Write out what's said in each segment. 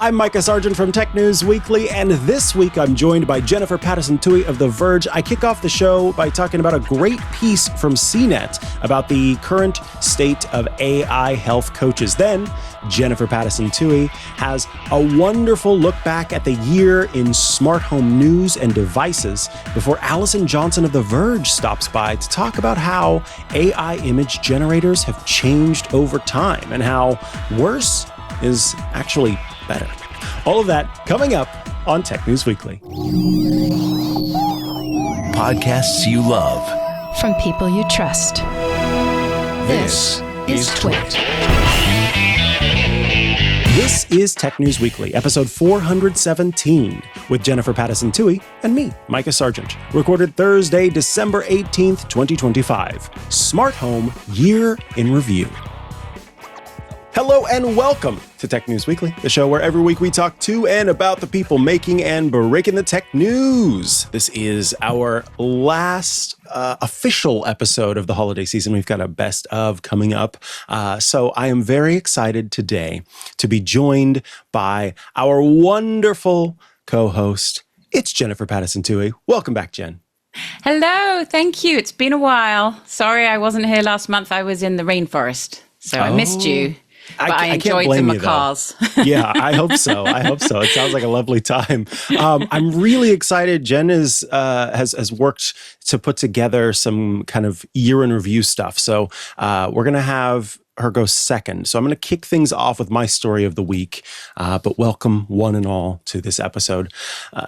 I'm Mikah Sargent from Tech News Weekly, and this week I'm joined by Jennifer Pattison Tuohy of The Verge. I kick off the show by talking about a great piece from CNET about the current state of AI health coaches. Then, Jennifer Pattison Tuohy has a wonderful look back at the year in smart home news and devices before Allison Johnson of The Verge stops by to talk about how AI image generators have changed over time and how worse is actually better. All of that coming up on Tech News Weekly. Podcasts you love. From people you trust. This is Twit. This is Tech News Weekly, episode 417, with Jennifer Pattison Tuohy and me, Mikah Sargent. Recorded Thursday, December 18th, 2025. Smart Home Year in Review. Hello and welcome to Tech News Weekly, the show where every week we talk to and about the people making and breaking the tech news. This is our last official episode of the holiday season. We've got a best of coming up. So I am very excited today to be joined by our wonderful co-host. It's Jennifer Pattison Tuohy. Welcome back, Jen. Hello, thank you. It's been a while. Sorry I wasn't here last month. I was in the rainforest, so I missed you. But I enjoyed the macaws. Yeah, I hope so. It sounds like a lovely time. I'm really excited. Jen has worked to put together some kind of year in review stuff. So we're going to have her go second. So I'm going to kick things off with my story of the week. But welcome one and all to this episode.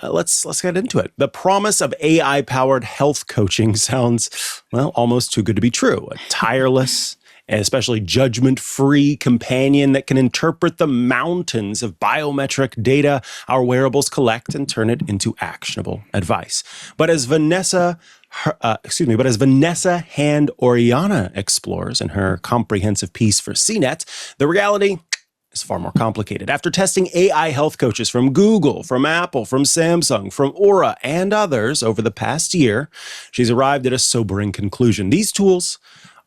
Let's get into it. The promise of AI-powered health coaching sounds, well, almost too good to be true. A tireless, and especially judgment-free companion that can interpret the mountains of biometric data our wearables collect and turn it into actionable advice. But as Vanessa Hand Orellana explores in her comprehensive piece for CNET, the reality is far more complicated. After testing AI health coaches from Google, from Apple, from Samsung, from Aura, and others over the past year, she's arrived at a sobering conclusion. These tools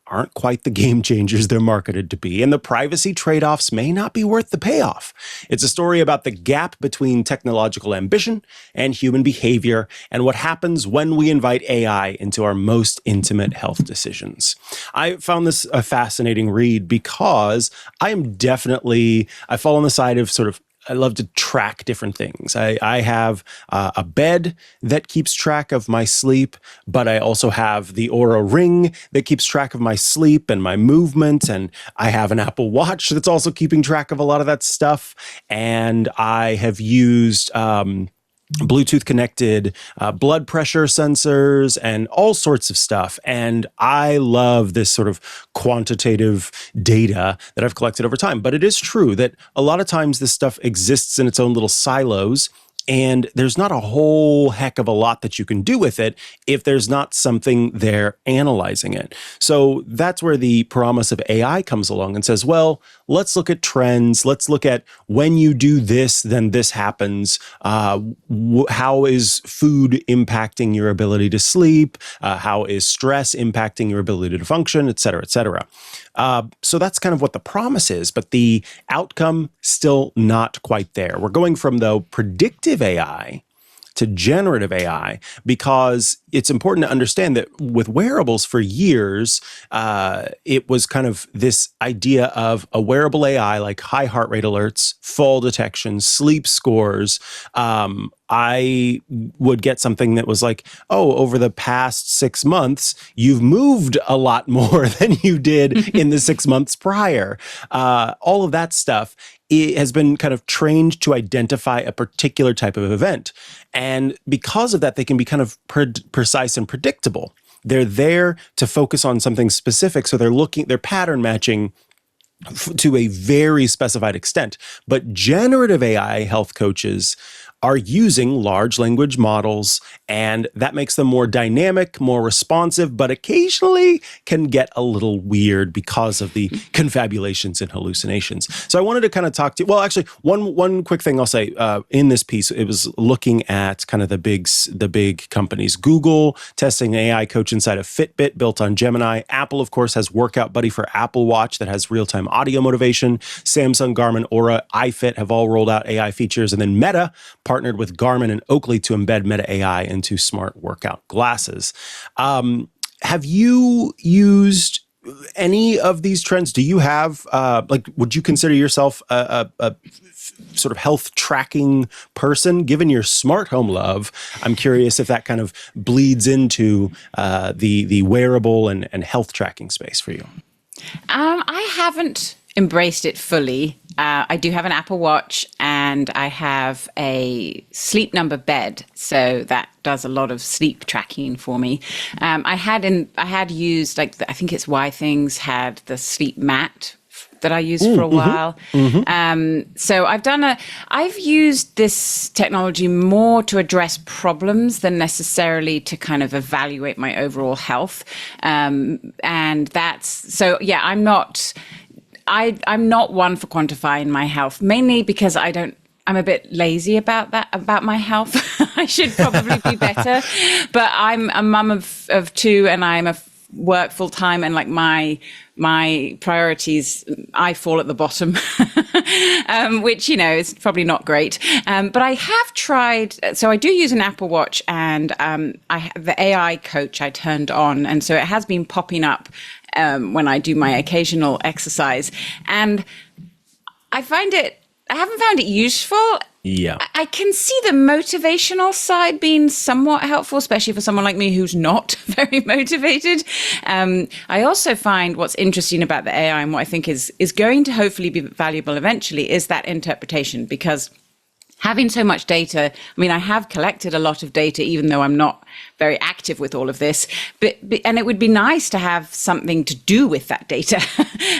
aren't quite the game changers they're marketed to be, and the privacy trade-offs may not be worth the payoff. It's a story about the gap between technological ambition and human behavior, and what happens when we invite AI into our most intimate health decisions. I found this a fascinating read because I fall on the side of I love to track different things. I have a bed that keeps track of my sleep, but I also have the Oura Ring that keeps track of my sleep and my movement. And I have an Apple Watch that's also keeping track of a lot of that stuff. And I have used Bluetooth connected blood pressure sensors and all sorts of stuff. And I love this sort of quantitative data that I've collected over time. But it is true that a lot of times this stuff exists in its own little silos, and there's not a whole heck of a lot that you can do with it if there's not something there analyzing it. So that's where the promise of AI comes along and says, well, let's look at trends. Let's look at when you do this, then this happens. How is food impacting your ability to sleep? How is stress impacting your ability to function, et cetera, et cetera. So that's kind of what the promise is, but the outcome still not quite there. We're going from, though, predictive AI to generative AI, because it's important to understand that with wearables for years, it was kind of this idea of a wearable AI, like high heart rate alerts, fall detection, sleep scores. I would get something that was like, oh, over the past 6 months, you've moved a lot more than you did in the 6 months prior. All of that stuff, it has been kind of trained to identify a particular type of event. And because of that, they can be kind of precise and predictable. They're there to focus on something specific. So they're pattern matching to a very specified extent. But generative AI health coaches are using large language models, and that makes them more dynamic, more responsive, but occasionally can get a little weird because of the confabulations and hallucinations. So I wanted to kind of talk to you. Well, actually, one quick thing I'll say in this piece, it was looking at kind of the big companies. Google testing an AI coach inside of Fitbit built on Gemini. Apple, of course, has Workout Buddy for Apple Watch that has real-time audio motivation. Samsung, Garmin, Aura, iFit have all rolled out AI features. And then Meta partnered with Garmin and Oakley to embed Meta AI into smart workout glasses. Have you used any of these trends? Do you have, would you consider yourself a sort of health tracking person? Given your smart home love, I'm curious if that kind of bleeds into the wearable and health tracking space for you. I haven't embraced it fully. I do have an Apple Watch and I have a Sleep Number bed, so that does a lot of sleep tracking for me. I had used I think it's Why Things had the sleep mat that I used for a while. So I've used this technology more to address problems than necessarily to kind of evaluate my overall health. And that's, so yeah, I'm not one for quantifying my health, mainly because I'm a bit lazy about my health. I should probably be better, but I'm a mum of two and I'm work full time, and like my priorities, I fall at the bottom, which, is probably not great. But I have tried, so I do use an Apple Watch, and the AI coach I turned on, and so it has been popping up when I do my occasional exercise, and I haven't found it useful. Yeah. I can see the motivational side being somewhat helpful, especially for someone like me who's not very motivated. I also find what's interesting about the AI and what I think is going to hopefully be valuable eventually is that interpretation, because having so much data, I have collected a lot of data, even though I'm not very active with all of this, and it would be nice to have something to do with that data,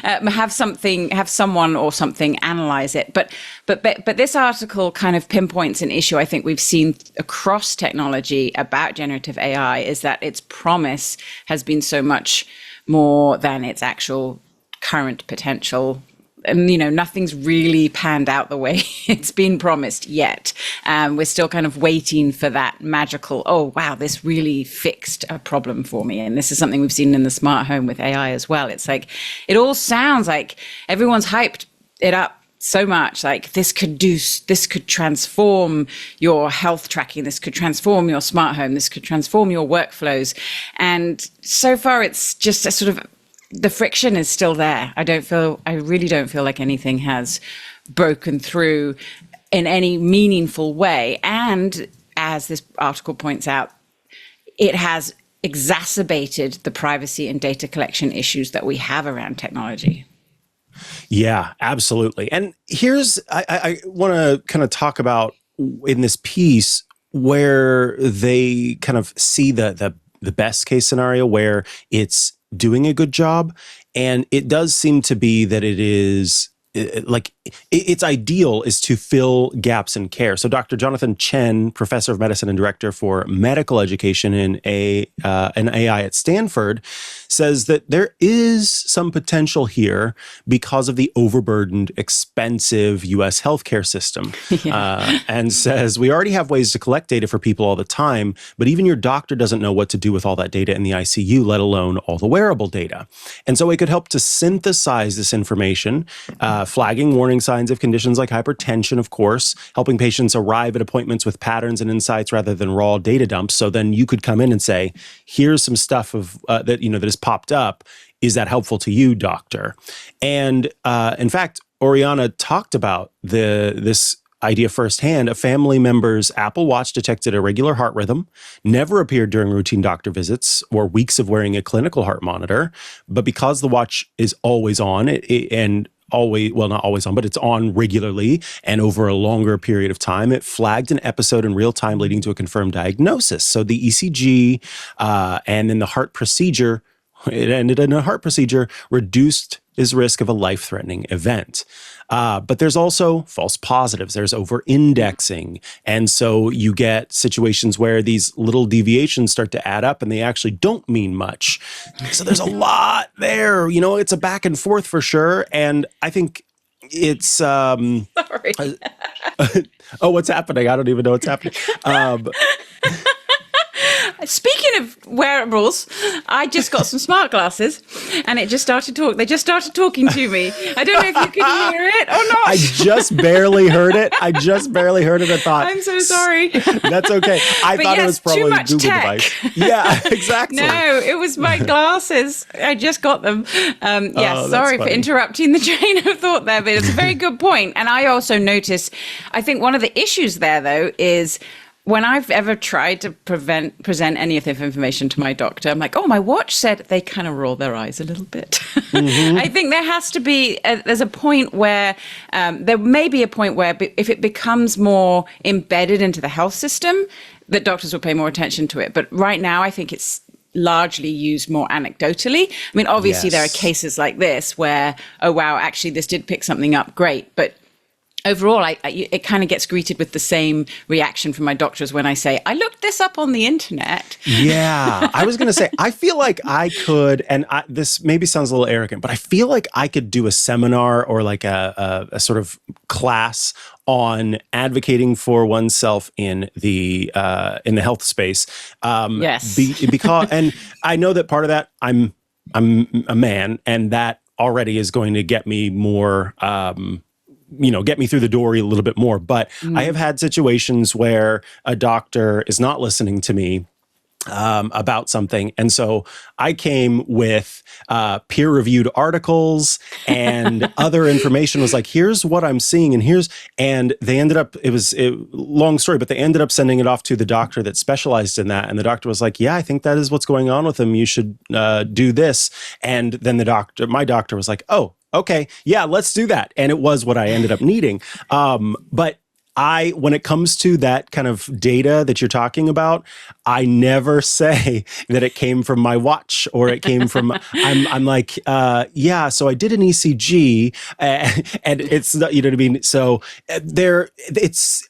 have someone or something analyze it. But this article kind of pinpoints an issue I think we've seen across technology about generative AI, is that its promise has been so much more than its actual current potential. And, nothing's really panned out the way it's been promised yet. We're still kind of waiting for that magical, oh, wow, this really fixed a problem for me. And this is something we've seen in the smart home with AI as well. It's like, it all sounds like everyone's hyped it up so much, like this could transform your health tracking, this could transform your smart home, this could transform your workflows. And so far, it's just a sort of, the friction is still there. I really don't feel like anything has broken through in any meaningful way. And as this article points out, it has exacerbated the privacy and data collection issues that we have around technology. Yeah, absolutely. And I want to kind of talk about in this piece where they kind of see the best case scenario where it's doing a good job. And it does seem to be that it is its ideal is to fill gaps in care. So Dr. Jonathan Chen, professor of medicine and director for medical education in an AI at Stanford, says that there is some potential here because of the overburdened, expensive U.S. healthcare system. And says, we already have ways to collect data for people all the time, but even your doctor doesn't know what to do with all that data in the ICU, let alone all the wearable data. And so it could help to synthesize this information, flagging warning signs of conditions like hypertension, of course, helping patients arrive at appointments with patterns and insights rather than raw data dumps. So then you could come in and say, here's some stuff that has popped up. Is that helpful to you, doctor? And in fact, Orellana talked about this idea firsthand. A family member's Apple Watch detected irregular heart rhythm, never appeared during routine doctor visits or weeks of wearing a clinical heart monitor. But because the watch is always on, not always on, but it's on regularly and over a longer period of time, it flagged an episode in real time leading to a confirmed diagnosis. So the ECG and then the heart procedure it ended in a heart procedure, reduced his risk of a life-threatening event. But there's also false positives. There's over-indexing. And so you get situations where these little deviations start to add up and they actually don't mean much. So there's a lot there. It's a back and forth for sure. And I think it's... Sorry. Oh, what's happening? I don't even know what's happening. Speaking of wearables, I just got some smart glasses, and it just started talking. They just started talking to me. I don't know if you could hear it or not. I just barely heard it. I thought, I'm so sorry. That's okay. I thought it was probably a Google device. Yeah, exactly. No, it was my glasses. I just got them. Sorry for interrupting the train of thought there, but it's a very good point. And I also noticed, I think one of the issues there, though, is when I've ever tried to present any of this information to my doctor, I'm like, oh, my watch said, they kind of roll their eyes a little bit. Mm-hmm. I think there has to be, there's a point where, there may be a point where if it becomes more embedded into the health system, that doctors will pay more attention to it. But right now, I think it's largely used more anecdotally. I mean, obviously, there are cases like this where, oh, wow, actually, this did pick something up. Great. But overall, it kind of gets greeted with the same reaction from my doctors when I say, I looked this up on the internet. Yeah, I was going to say, I feel like I could, and this maybe sounds a little arrogant, but I feel like I could do a seminar or like a sort of class on advocating for oneself in the health space. Yes. Because, and I know that part of that, I'm a man, and that already is going to get me more, get me through the door a little bit more. But I have had situations where a doctor is not listening to me about something. And so I came with peer-reviewed articles and other information. Was like, here's what I'm seeing, and they ended up, long story, but they ended up sending it off to the doctor that specialized in that. And the doctor was like, yeah, I think that is what's going on with him. You should do this. And then my doctor was like, oh, okay, yeah, let's do that. And it was what I ended up needing. But when it comes to that kind of data that you're talking about, I never say that it came from my watch or it came from, I'm like, yeah, so I did an ECG and it's, you know what I mean? So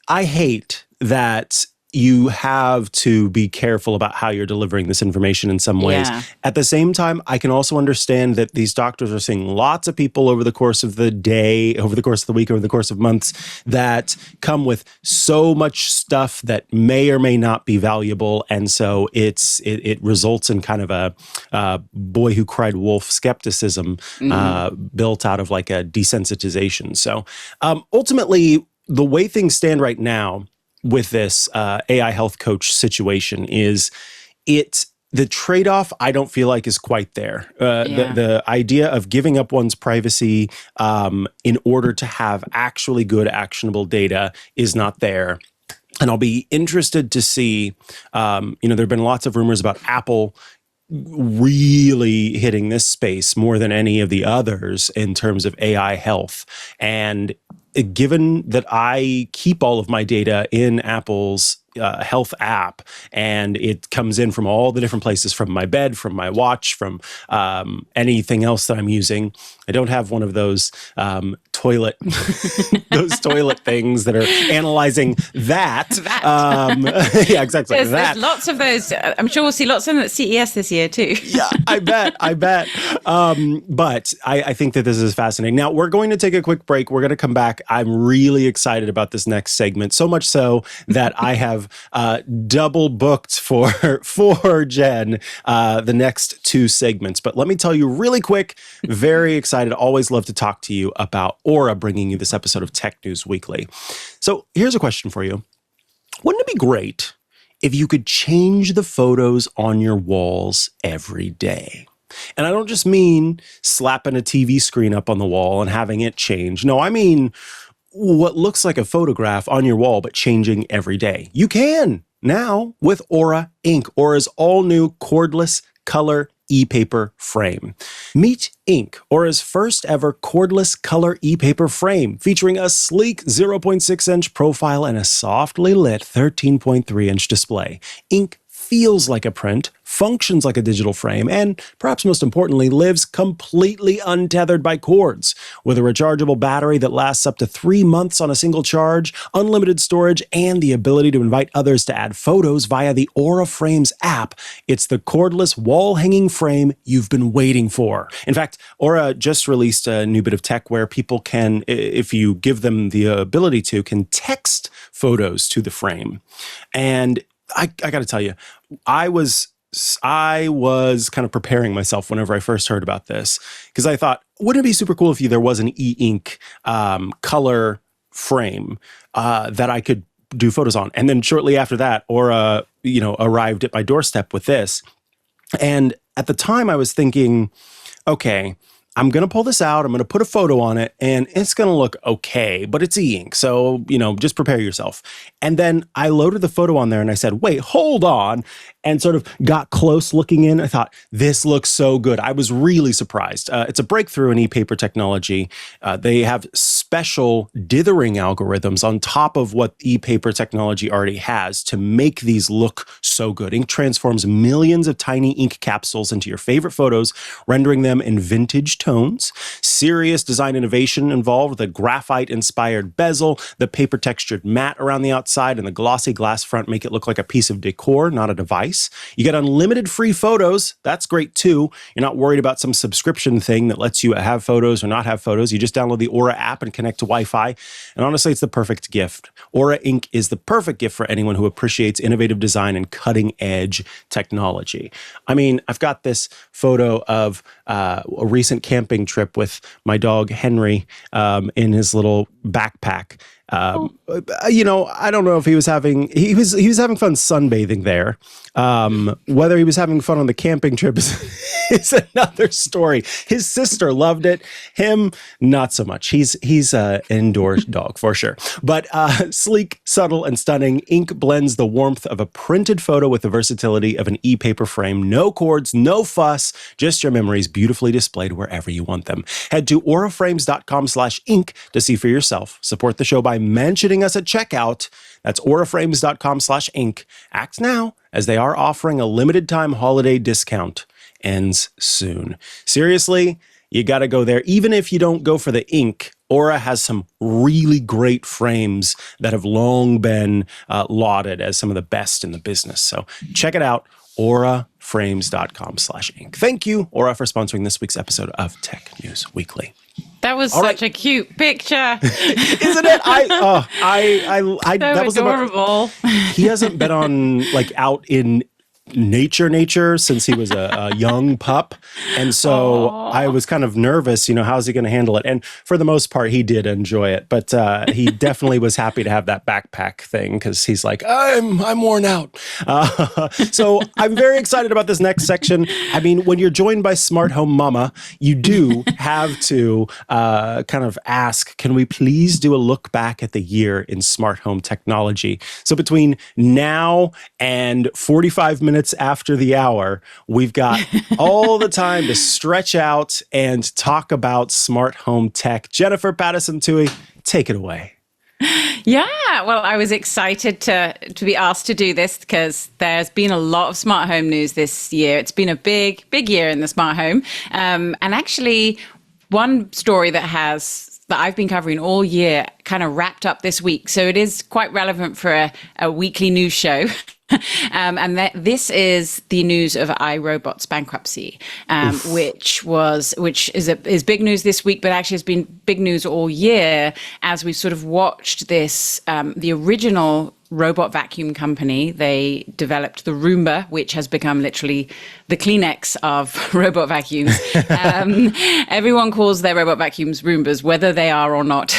I hate that you have to be careful about how you're delivering this information in some ways. Yeah. At the same time, I can also understand that these doctors are seeing lots of people over the course of the day, over the course of the week, over the course of months that come with so much stuff that may or may not be valuable. And so it results in kind of a boy who cried wolf skepticism built out of like a desensitization. So ultimately, the way things stand right now with this AI health coach situation is the trade-off I don't feel like is quite there. The idea of giving up one's privacy in order to have actually good actionable data is not there. And I'll be interested to see, there have been lots of rumors about Apple really hitting this space more than any of the others in terms of AI health. And given that I keep all of my data in Apple's health app, and it comes in from all the different places, from my bed, from my watch, from anything else that I'm using. I don't have one of those toilet things that are analyzing that. Yeah, exactly. There's lots of those. I'm sure we'll see lots of them at CES this year too. Yeah, I bet. But I think that this is fascinating. Now, we're going to take a quick break. We're going to come back. I'm really excited about this next segment, so much so that I have double booked for Jen the next two segments. But let me tell you really quick, very excited. Always love to talk to you about Aura bringing you this episode of Tech News Weekly. So here's a question for you. Wouldn't it be great if you could change the photos on your walls every day? And I don't just mean slapping a TV screen up on the wall and having it change. No, I mean what looks like a photograph on your wall, but changing every day. You can now with Aura Ink, Aura's all-new cordless color e-paper frame. Meet Ink, Aura's first ever cordless color e-paper frame, featuring a sleek 0.6-inch profile and a softly lit 13.3-inch display. Ink feels like a print, functions like a digital frame, and perhaps most importantly, lives completely untethered by cords. With a rechargeable battery that lasts up to 3 months on a single charge, unlimited storage, and the ability to invite others to add photos via the Aura Frames app, it's the cordless wall-hanging frame you've been waiting for. In fact, Aura just released a new bit of tech where people can, if you give them the ability to, can text photos to the frame. And I got to tell you, I was kind of preparing myself whenever I first heard about this, because I thought, wouldn't it be super cool if there was an e-ink color frame that I could do photos on? And then shortly after that, Aura, arrived at my doorstep with this. And at the time I was thinking, okay, I'm going to pull this out, I'm going to put a photo on it, and it's going to look okay, but it's e-ink, so, just prepare yourself. And then I loaded the photo on there and I said, wait, hold on, and sort of got close looking in. I thought, this looks so good. I was really surprised. It's a breakthrough in e-paper technology. They have special dithering algorithms on top of what e-paper technology already has to make these look so good. Ink transforms millions of tiny ink capsules into your favorite photos, rendering them in vintage tones. Serious design innovation involved, the graphite-inspired bezel, the paper-textured matte around the outside, and the glossy glass front make it look like a piece of decor, not a device. You get unlimited free photos. That's great too. You're not worried about some subscription thing that lets you have photos or not have photos. You just download the Aura app and connect to Wi-Fi. And honestly, it's the perfect gift. Aura Ink is the perfect gift for anyone who appreciates innovative design and cutting-edge technology. I mean, I've got this photo of a recent camping trip with my dog Henry in his little backpack. I don't know if he was having fun sunbathing there. Whether he was having fun on the camping trip is another story. His sister loved it. Him, not so much. He's an indoor dog for sure. But sleek, subtle, and stunning, ink blends the warmth of a printed photo with the versatility of an e-paper frame. No cords, no fuss, just your memories beautifully displayed wherever you want them. Head to auraframes.com/ink to see for yourself. Support the show by mentioning us at checkout. That's auraframes.com/ink. Act now, as they are offering a limited time holiday discount. Ends soon. Seriously, you got to go there. Even if you don't go for the ink, Aura has some really great frames that have long been lauded as some of the best in the business. So check it out, auraframes.com/ink. Thank you, Aura, for sponsoring this week's episode of Tech News Weekly. That was such a cute picture. Isn't it? So that was adorable. He hasn't been on out in nature since he was a young pup. And so I was kind of nervous, how's he going to handle it? And for the most part, he did enjoy it. But he definitely was happy to have that backpack thing because he's like, I'm worn out. So I'm very excited about this next section. I mean, when you're joined by Smart Home Mama, you do have to kind of ask, can we please do a look back at the year in smart home technology? So between now and 45 minutes after the hour, we've got all the time to stretch out and talk about smart home tech. Jennifer Pattison Tuohy, take it away. Yeah, well, I was excited to be asked to do this because there's been a lot of smart home news this year. It's been a big year in the smart home. And actually, one story that I've been covering all year kind of wrapped up this week. So it is quite relevant for a weekly news show. This is the news of iRobot's bankruptcy, which is big news this week, but actually has been big news all year as we sort of watched this, the original robot vacuum company. They developed the Roomba, which has become literally the Kleenex of robot vacuums. Everyone calls their robot vacuums Roombas, whether they are or not.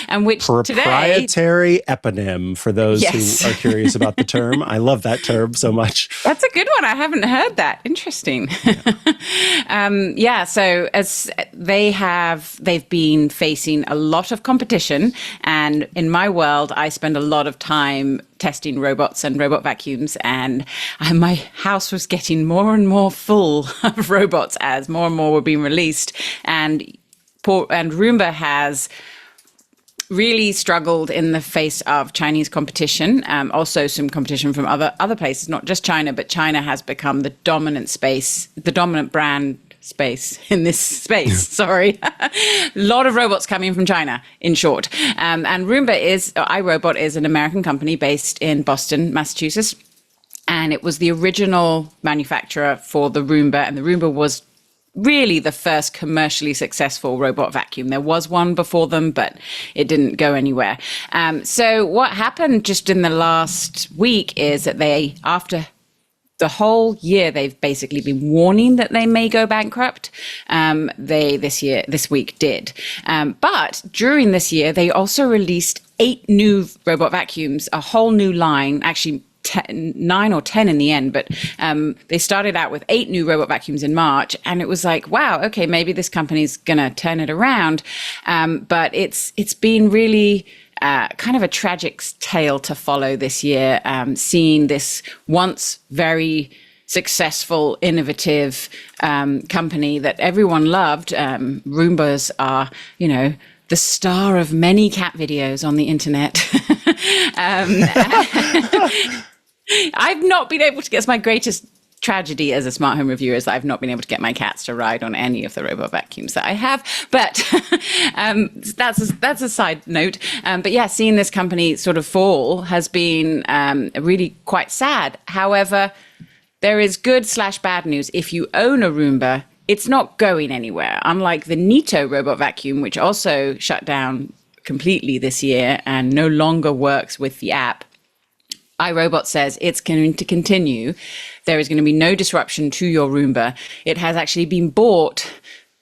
And which proprietary eponym for those who are curious about the term. I love that term so much. That's a good one. I haven't heard that. Interesting. So as they've been facing a lot of competition, and in my world, I spend a lot of time testing robots and robot vacuums, and my house was getting more and more full of robots as more and more were being released, and Roomba has really struggled in the face of Chinese competition, also some competition from other places, not just China, but China has become the dominant brand space in this space. Sorry. A lot of robots coming from China, in short. And iRobot is an American company based in Boston, Massachusetts. And it was the original manufacturer for the Roomba. And the Roomba was really the first commercially successful robot vacuum. There was one before them, but it didn't go anywhere. So what happened just in the last week is that after the whole year, they've basically been warning that they may go bankrupt. This week did. But during this year, they also released 8 new robot vacuums, a whole new line, actually 9 or 10 in the end, but they started out with 8 new robot vacuums in March, and it was like, wow, okay, maybe this company's gonna turn it around. But it's been really kind of a tragic tale to follow this year, seeing this once very successful, innovative company that everyone loved. Roombas are, the star of many cat videos on the internet. I've not been able to get, it's my greatest tragedy as a smart home reviewer is that I've not been able to get my cats to ride on any of the robot vacuums that I have. But that's a side note. But yeah, seeing this company sort of fall has been really quite sad. However, there is good/bad news. If you own a Roomba, it's not going anywhere. Unlike the Neato robot vacuum, which also shut down completely this year and no longer works with the app, iRobot says it's going to continue. There is going to be no disruption to your Roomba. It has actually been bought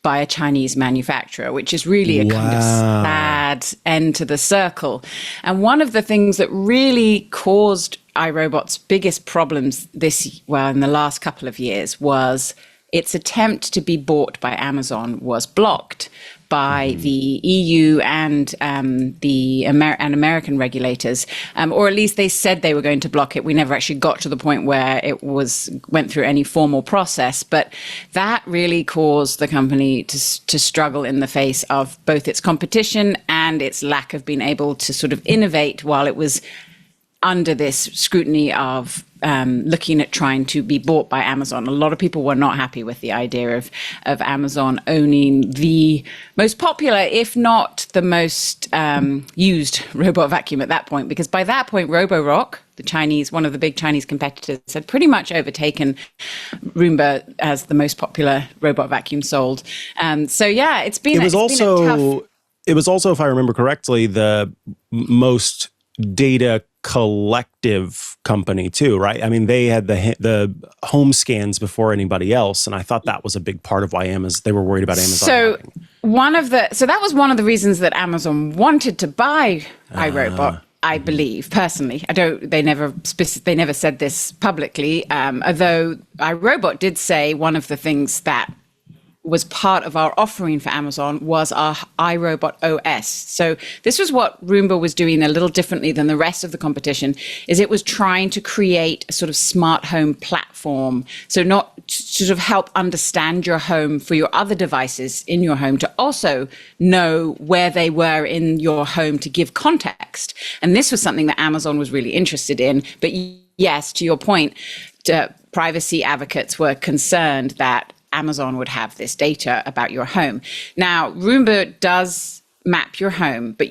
by a Chinese manufacturer, which is really a kind of sad end to the circle. And one of the things that really caused iRobot's biggest problems in the last couple of years was its attempt to be bought by Amazon was blocked by the EU and American regulators, or at least they said they were going to block it. We never actually got to the point where it went through any formal process, but that really caused the company to struggle in the face of both its competition and its lack of being able to sort of innovate while it was under this scrutiny of looking at trying to be bought by Amazon. A lot of people were not happy with the idea of Amazon owning the most popular, if not the most used robot vacuum at that point, because by that point, Roborock, one of the big Chinese competitors, had pretty much overtaken Roomba as the most popular robot vacuum sold. So yeah, it was also, if I remember correctly, the most data collective company too, right? I mean, they had the home scans before anybody else, and I thought that was a big part of why they were worried about Amazon. So that was one of the reasons that Amazon wanted to buy iRobot. I believe personally. They never said this publicly. Although iRobot did say one of the things that was part of our offering for Amazon was our iRobot OS. So this was what Roomba was doing a little differently than the rest of the competition, is it was trying to create a sort of smart home platform. So not sort of help understand your home for your other devices in your home to also know where they were in your home to give context. And this was something that Amazon was really interested in. But yes, to your point, privacy advocates were concerned that Amazon would have this data about your home. Now, Roomba does map your home, but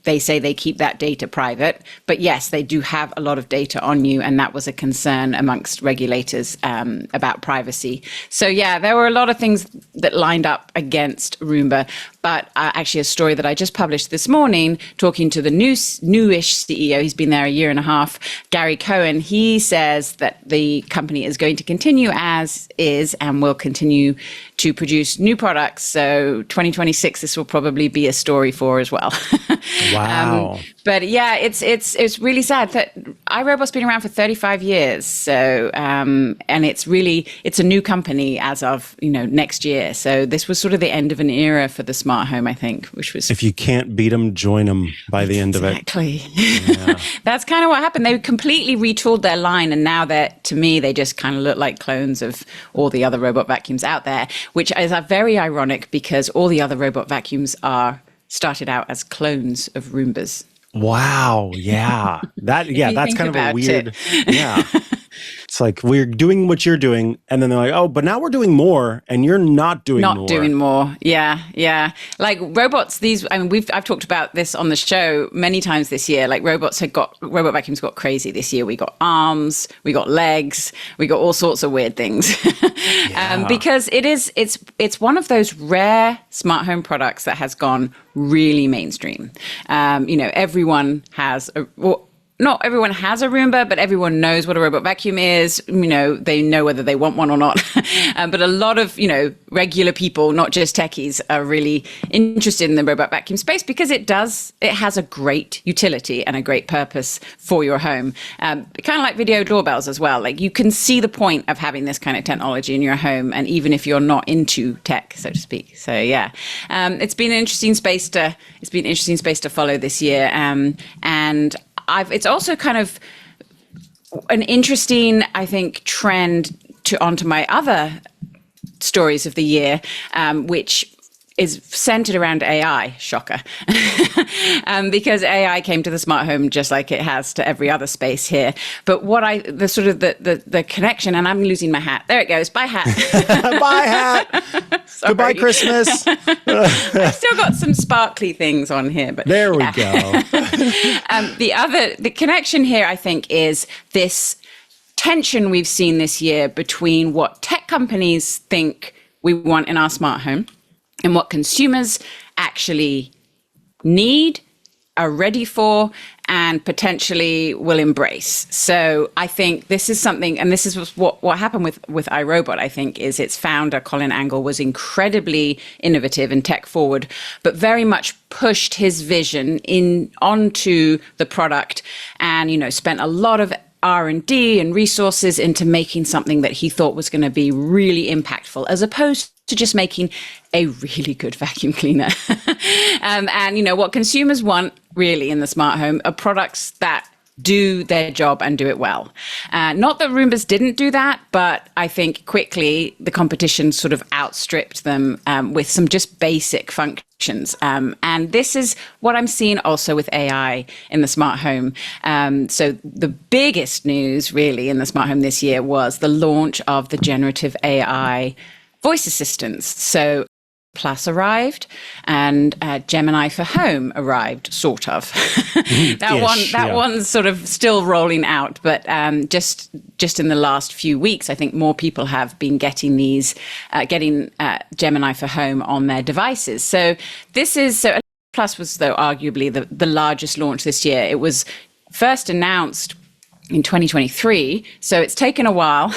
they say they keep that data private. But yes, they do have a lot of data on you, and that was a concern amongst regulators about privacy. So yeah, there were a lot of things that lined up against Roomba. But actually, a story that I just published this morning, talking to the newish CEO, he's been there a year and a half, Gary Cohen, he says that the company is going to continue as is and will continue to produce new products. So 2026, this will probably be a story for as well. Wow. But yeah, it's really sad that iRobot's been around for 35 years. So and it's a new company as of next year. So this was sort of the end of an era for the smart home, I think, which was, if you can't beat them, join them by the end of it. Exactly. Yeah. That's kind of what happened. They completely retooled their line, and now to me, they just kind of look like clones of all the other robot vacuums out there, which is very ironic because all the other robot vacuums are started out as clones of Roombas. Wow. Yeah. That's kind of a weird. Yeah. It's like we're doing what you're doing, and then they're like, oh, but now we're doing more, and you're not doing more. Not doing more. Yeah. Like robots, I've talked about this on the show many times this year. Like robot vacuums got crazy this year. We got arms, we got legs, we got all sorts of weird things. Because it's one of those rare smart home products that has gone really mainstream. Everyone has not everyone has a Roomba, but everyone knows what a robot vacuum is. They know whether they want one or not. But a lot of, regular people, not just techies, are really interested in the robot vacuum space because it has a great utility and a great purpose for your home. Kind of like video doorbells as well. Like you can see the point of having this kind of technology in your home, and even if you're not into tech, so to speak. So yeah, it's been an interesting space to follow this year. And it's also kind of an interesting, I think, trend onto my other stories of the year, which is centered around AI, shocker, because AI came to the smart home just like it has to every other space here. But the connection, and I'm losing my hat. There it goes. Bye hat. Bye hat. Goodbye Christmas. I've still got some sparkly things on here, but there we go. The connection here, I think, is this tension we've seen this year between what tech companies think we want in our smart home and what consumers actually need, are ready for, and potentially will embrace. So I think this is something, and this is what happened with iRobot, I think, is its founder, Colin Angle, was incredibly innovative and tech forward, but very much pushed his vision onto the product and, spent a lot of R&D and resources into making something that he thought was going to be really impactful, as opposed to just making a really good vacuum cleaner. And what consumers want really in the smart home are products that do their job and do it well. Not that Roombas didn't do that, but I think quickly the competition sort of outstripped them with some just basic functions. And this is what I'm seeing also with AI in the smart home. So the biggest news really in the smart home this year was the launch of the generative AI voice assistants. So Plus arrived, and Gemini for Home arrived, sort of. That one's sort of still rolling out, but just in the last few weeks, I think more people have been getting Gemini for Home on their devices. So Plus was, though, arguably the largest launch this year. It was first announced in 2023, so it's taken a while.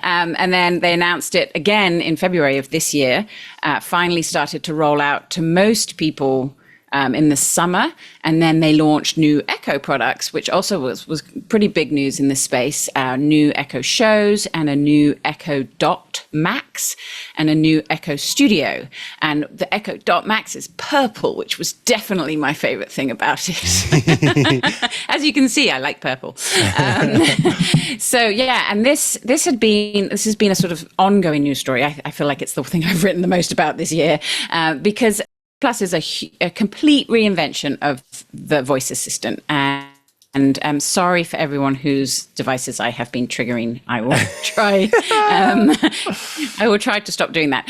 And then they announced it again in February of this year, finally started to roll out to most people in the summer. And then they launched new Echo products, which also was pretty big news in this space. New Echo Shows and a new Echo Dot Max and a new Echo Studio. And the Echo Dot Max is purple, which was definitely my favorite thing about it. As you can see, I like purple. So yeah, and this has been a sort of ongoing news story. I feel like it's the thing I've written the most about this year, because Plus is a complete reinvention of the voice assistant. And I'm sorry for everyone whose devices I have been triggering. I will try. I will try to stop doing that.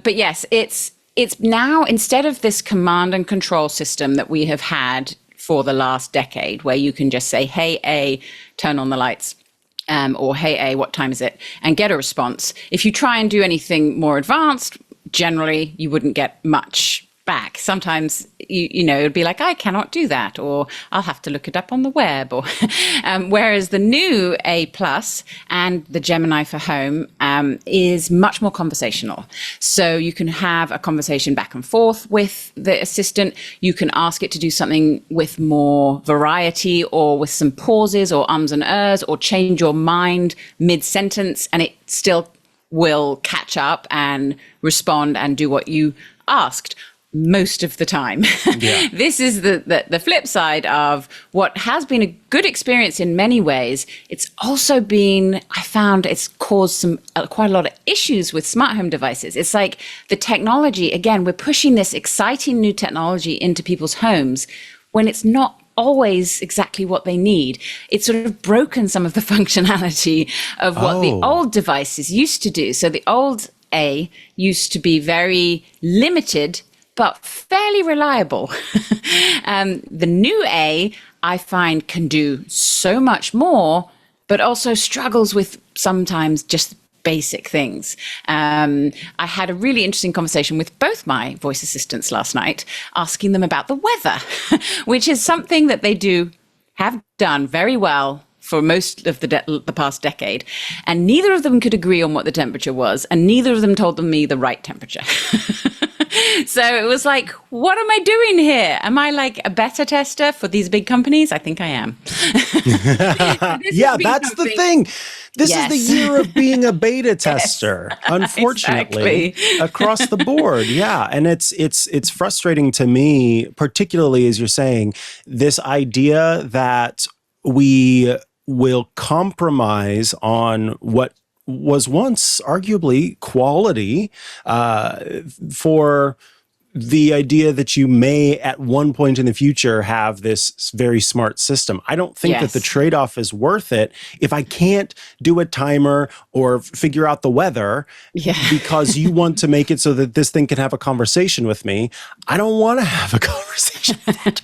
But yes, it's now, instead of this command and control system that we have had for the last decade, where you can just say, "Hey, A, turn on the lights." Or, "Hey, A, what time is it?" and get a response. If you try and do anything more advanced, generally you wouldn't get much back. Sometimes, it'd be like, "I cannot do that," or "I'll have to look it up on the web." Or whereas the new A Plus and the Gemini for Home is much more conversational. So you can have a conversation back and forth with the assistant. You can ask it to do something with more variety, or with some pauses or ums and ers, or change your mind mid-sentence, and it still will catch up and respond and do what you asked. most of the time. Yeah. This is the flip side of what has been a good experience in many ways. It's also been, I found it's caused quite a lot of issues with smart home devices. It's like the technology, again, we're pushing this exciting new technology into people's homes when it's not always exactly what they need. It's sort of broken some of the functionality of what the old devices used to do. So the old A used to be very limited but fairly reliable. The new A, I find, can do so much more, but also struggles with sometimes just basic things. I had a really interesting conversation with both my voice assistants last night, asking them about the weather, which is something that they have done very well for most of the past decade. And neither of them could agree on what the temperature was, and neither of them told me the right temperature. So it was like, what am I doing here? Am I like a beta tester for these big companies? I think I am. Yeah, that's the thing. This is the year of being a beta tester, unfortunately, across the board. Yeah, and it's frustrating to me, particularly as you're saying, this idea that we will compromise on what was once arguably quality for the idea that you may at one point in the future have this very smart system. I don't think that the trade-off is worth it if I can't do a timer or figure out the weather because you want to make it so that this thing can have a conversation with me. I don't want to have a conversation with it.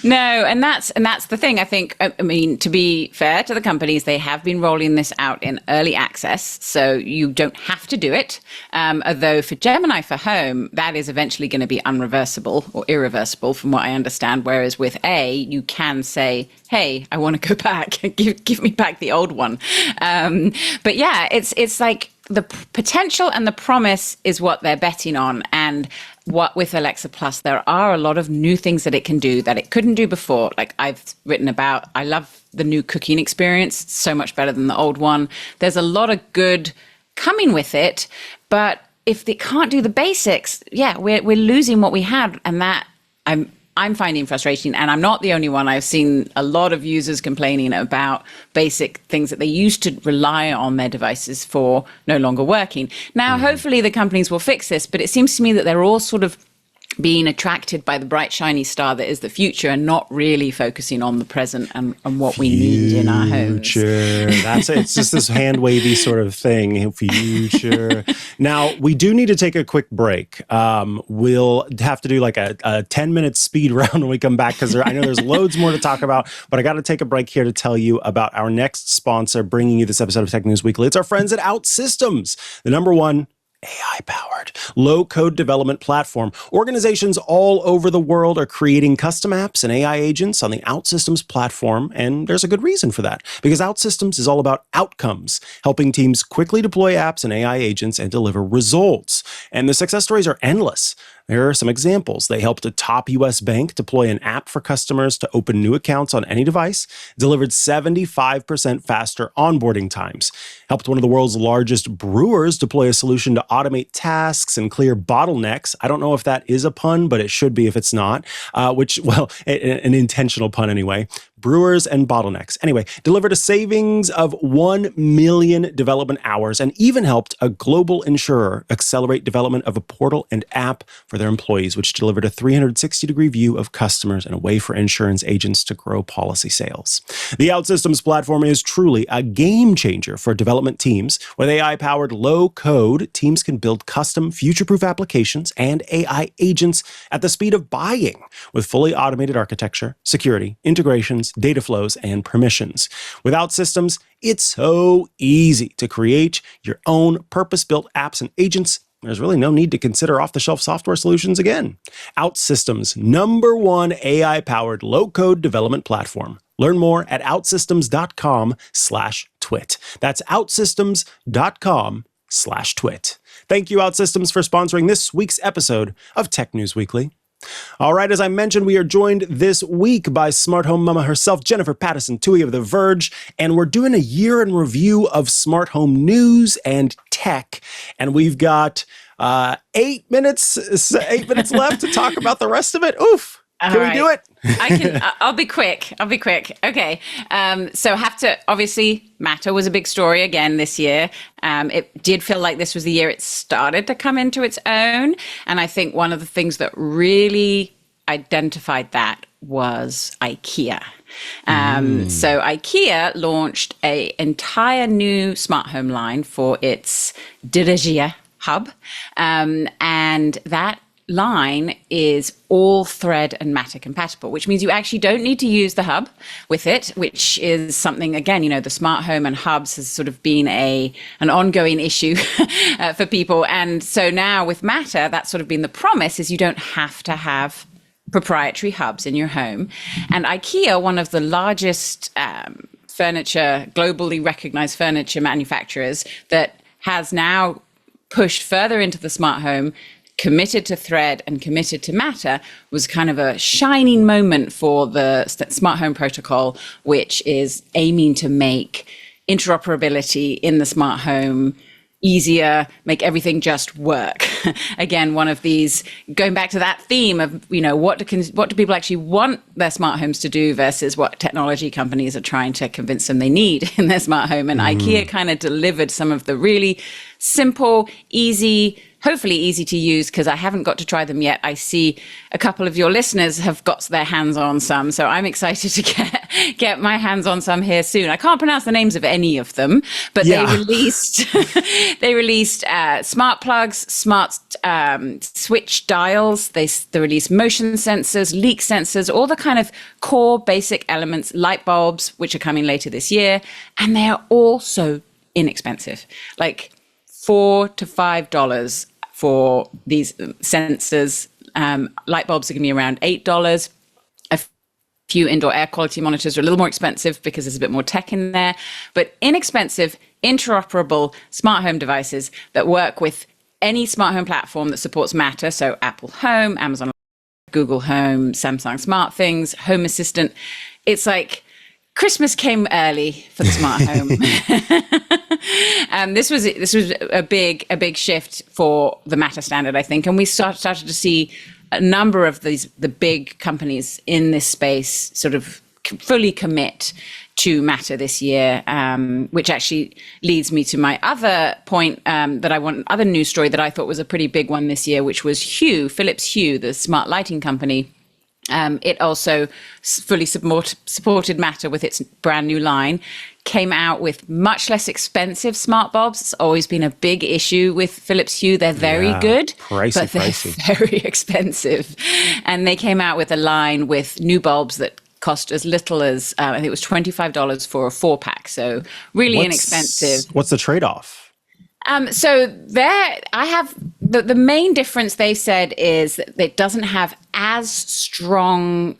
No, and that's the thing. I think, I mean, to be fair to the companies, they have been rolling this out in early access, so you don't have to do it. Although for Gemini for Home, that is eventually going to be unreversible or irreversible from what I understand. Whereas with A, you can say, hey, I want to go back, give me back the old one. But yeah, it's like the potential and the promise is what they're betting on. And what with Alexa Plus, there are a lot of new things that it can do that it couldn't do before. Like I've written about, I love the new cooking experience. It's so much better than the old one. There's a lot of good coming with it, but if they can't do the basics, we're losing what we had, and that I'm finding frustrating. And I'm not the only one. I've seen a lot of users complaining about basic things that they used to rely on their devices for no longer working. Now, hopefully the companies will fix this, but it seems to me that they're all sort of being attracted by the bright, shiny star that is the future and not really focusing on the present and what we need in our homes. That's it. It's just this hand-wavy sort of thing. Future. Now, we do need to take a quick break. We'll have to do like a 10-minute speed round when we come back because I know there's loads more to talk about, but I got to take a break here to tell you about our next sponsor bringing you this episode of Tech News Weekly. It's our friends at OutSystems, the #1 AI-powered low-code development platform. Organizations all over the world are creating custom apps and AI agents on the OutSystems platform, and there's a good reason for that, because OutSystems is all about outcomes, helping teams quickly deploy apps and AI agents and deliver results. And the success stories are endless. Here are some examples. They helped a top U.S. bank deploy an app for customers to open new accounts on any device, delivered 75% faster onboarding times, helped one of the world's largest brewers deploy a solution to automate tasks and clear bottlenecks. I don't know if that is a pun, but it should be if it's not, an intentional pun anyway. Brewers and bottlenecks. Anyway, delivered a savings of 1 million development hours and even helped a global insurer accelerate development of a portal and app for their employees, which delivered a 360-degree view of customers and a way for insurance agents to grow policy sales. The OutSystems platform is truly a game changer for development teams. With AI-powered low code, teams can build custom future-proof applications and AI agents at the speed of buying with fully automated architecture, security, integrations, data flows, and permissions. With OutSystems, it's so easy to create your own purpose-built apps and agents. There's really no need to consider off-the-shelf software solutions again. OutSystems, #1 AI-powered low-code development platform. Learn more at outsystems.com/twit. That's outsystems.com/twit. Thank you, OutSystems, for sponsoring this week's episode of Tech News Weekly. All right, as I mentioned, we are joined this week by smart home mama herself, Jennifer Pattison Tuohy of The Verge, and we're doing a year in review of smart home news and tech. And we've got 8 minutes left to talk about the rest of it. Oof. Can we do it? I can. I'll be quick. Okay. So have to, obviously, Matter was a big story again this year. It did feel like this was the year it started to come into its own. And I think one of the things that really identified that was IKEA. So IKEA launched an entire new smart home line for its Dirigia hub. And that line is all Thread and Matter compatible, which means you actually don't need to use the hub with it, which is something, again, the smart home and hubs has sort of been an ongoing issue for people. And so now with Matter, that's sort of been the promise, is you don't have to have proprietary hubs in your home. And IKEA, one of the largest globally recognized furniture manufacturers, that has now pushed further into the smart home, committed to Thread and committed to Matter, was kind of a shining moment for the smart home protocol, which is aiming to make interoperability in the smart home easier, make everything just work. Again, one of these, going back to that theme of, what do people actually want their smart homes to do versus what technology companies are trying to convince them they need in their smart home. And IKEA kind of delivered some of the really simple, hopefully easy to use, because I haven't got to try them yet. I see a couple of your listeners have got their hands on some, so I'm excited to get my hands on some here soon. I can't pronounce the names of any of them, but they released smart plugs, smart switch dials. They released motion sensors, leak sensors, all the kind of core basic elements, light bulbs, which are coming later this year, and they are all so inexpensive, like $4 to $5 for these sensors. Light bulbs are going to be around $8. A few indoor air quality monitors are a little more expensive because there's a bit more tech in there, but inexpensive, interoperable smart home devices that work with any smart home platform that supports Matter. So Apple Home, Amazon, Google Home, Samsung Smart Things, Home Assistant. It's like Christmas came early for the smart home. This was a big shift for the Matter standard, I think, and we started to see a number of the big companies in this space sort of fully commit to Matter this year, which actually leads me to my other point other news story that I thought was a pretty big one this year, which was Philips Hue, the smart lighting company. It also fully supported Matter with its brand new line, came out with much less expensive smart bulbs. It's always been a big issue with Philips Hue. They're very good, but they're very expensive. And they came out with a line with new bulbs that cost as little as, I think it was $25 for a 4-pack. So really inexpensive. What's the trade-off? So there, I have the main difference they said is that it doesn't have as strong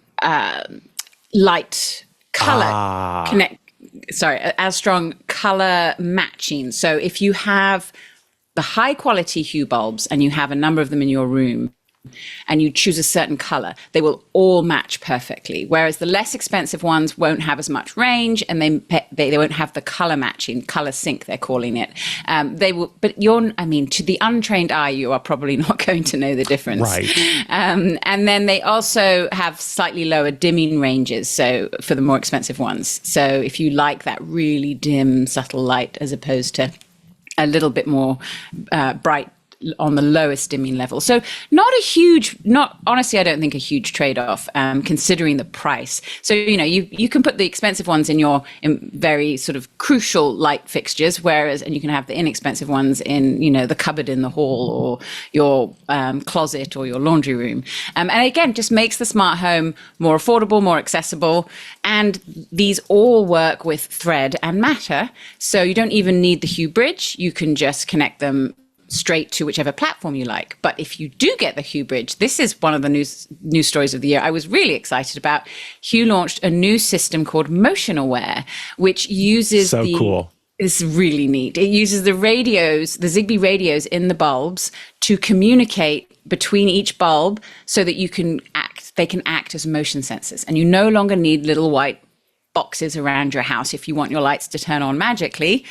light color as strong color matching. So if you have the high quality Hue bulbs and you have a number of them in your room, and you choose a certain color, they will all match perfectly. Whereas the less expensive ones won't have as much range, and they won't have the color matching, color sync, they're calling it. They will, but to the untrained eye, you are probably not going to know the difference. Right. And then they also have slightly lower dimming ranges, so for the more expensive ones. So if you like that really dim, subtle light, as opposed to a little bit more bright on the lowest dimming level. So honestly, I don't think a huge trade-off, considering the price. So, you can put the expensive ones in very sort of crucial light fixtures, and you can have the inexpensive ones in, the cupboard in the hall or your closet or your laundry room. And again, just makes the smart home more affordable, more accessible. And these all work with Thread and Matter. So you don't even need the Hue bridge. You can just connect them straight to whichever platform you like. But if you do get the Hue bridge, this is one of the news stories of the year I was really excited about. Hue launched a new system called Motion Aware, which uses cool. It's really neat. It uses the Zigbee radios in the bulbs to communicate between each bulb so that they can act as motion sensors. And you no longer need little white boxes around your house. If you want your lights to turn on magically,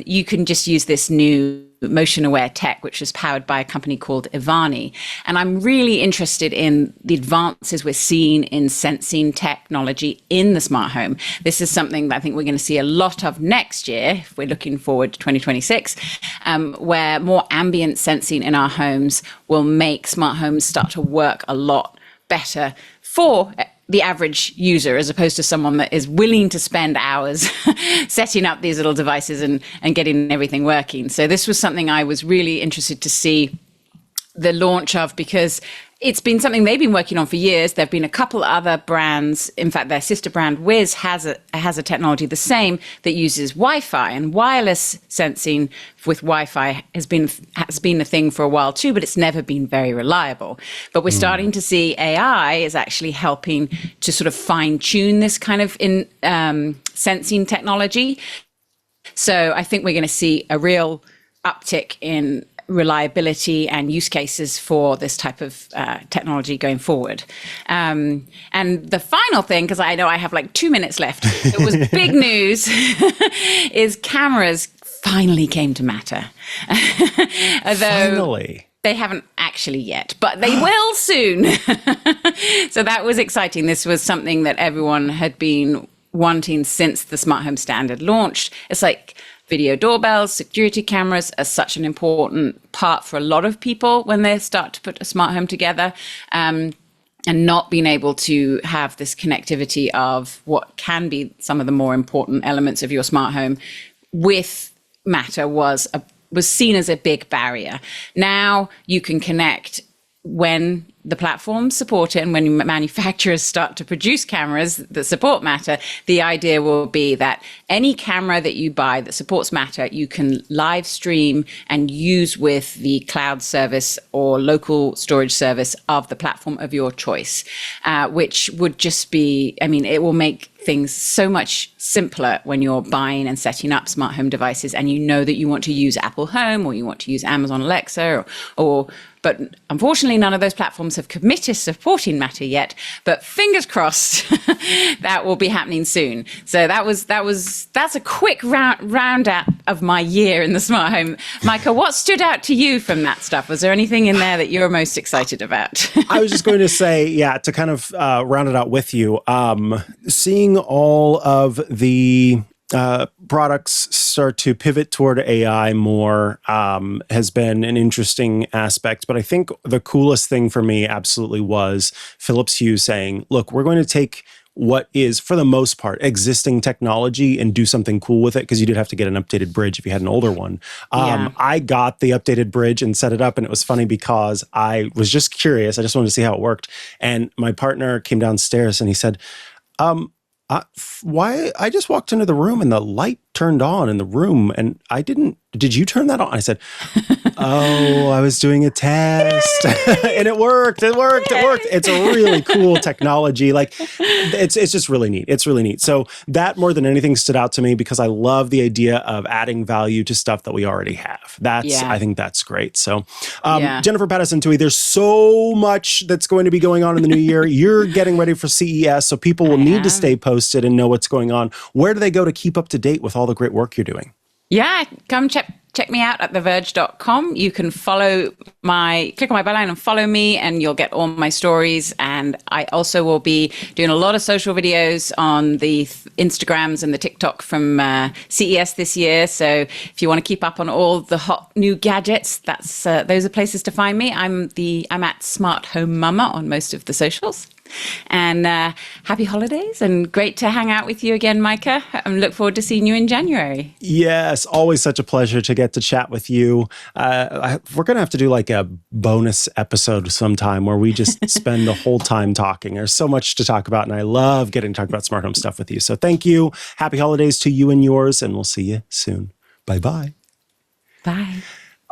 you can just use this new motion-aware tech, which is powered by a company called Ivani. And I'm really interested in the advances we're seeing in sensing technology in the smart home. This is something that I think we're going to see a lot of next year, if we're looking forward to 2026, where more ambient sensing in our homes will make smart homes start to work a lot better for the average user, as opposed to someone that is willing to spend hours setting up these little devices and getting everything working. So this was something I was really interested to see the launch of, because it's been something they've been working on for years. There have been a couple other brands. In fact, their sister brand, Wiz, has a technology the same that uses Wi-Fi, and wireless sensing with Wi-Fi has been a thing for a while too, but it's never been very reliable. But we're starting to see AI is actually helping to sort of fine tune this kind of sensing technology. So I think we're going to see a real uptick in reliability and use cases for this type of technology going forward. And the final thing, because I know I have like 2 minutes left, it was big news, is cameras finally came to Matter. Finally. They haven't actually yet, but they will soon. So that was exciting. This was something that everyone had been wanting since the smart home standard launched. It's like video doorbells, security cameras are such an important part for a lot of people when they start to put a smart home together. And not being able to have this connectivity of what can be some of the more important elements of your smart home with Matter was seen as a big barrier. Now you can connect when the platforms support it, and when manufacturers start to produce cameras that support Matter, the idea will be that any camera that you buy that supports Matter, you can live stream and use with the cloud service or local storage service of the platform of your choice, which would just be, I mean, it will make things so much simpler when you're buying and setting up smart home devices, and you know that you want to use Apple Home or you want to use Amazon Alexa but unfortunately, none of those platforms have committed to supporting Matter yet. But fingers crossed, that will be happening soon. So that's a quick roundup of my year in the smart home. Mikah, what stood out to you from that stuff? Was there anything in there that you're most excited about? I was just going to say, yeah, to kind of round it out with you, seeing all of the products start to pivot toward AI more has been an interesting aspect. But I think the coolest thing for me absolutely was Philips Hue saying, look, we're going to take what is, for the most part, existing technology and do something cool with it, because you did have to get an updated bridge if you had an older one. I got the updated bridge and set it up, and it was funny because I was just curious. I just wanted to see how it worked. And my partner came downstairs and he said, why? I just walked into the room and the light turned on in the room, and did you turn that on? I said, oh, I was doing a test and it worked. It's a really cool technology. Like it's just really neat. It's really neat. So that more than anything stood out to me because I love the idea of adding value to stuff that we already have. I think that's great. So Jennifer Pattison Tuohy, there's so much that's going to be going on in the new year. You're getting ready for CES, so people will need to stay posted and know what's going on. Where do they go to keep up to date with all the great work you're doing? Yeah, come check me out at theverge.com. You can click on my byline and follow me, and you'll get all my stories. And I also will be doing a lot of social videos on the Instagrams and the TikTok from CES this year. So if you want to keep up on all the hot new gadgets, those are places to find me. I'm at Smart Home Mama on most of the socials. And happy holidays, and great to hang out with you again, Mikah. I look forward to seeing you in January. Yes, always such a pleasure to get to chat with you. We're going to have to do like a bonus episode sometime where we just spend the whole time talking. There's so much to talk about, and I love getting to talk about smart home stuff with you. So thank you. Happy holidays to you and yours, and we'll see you soon. Bye-bye. Bye.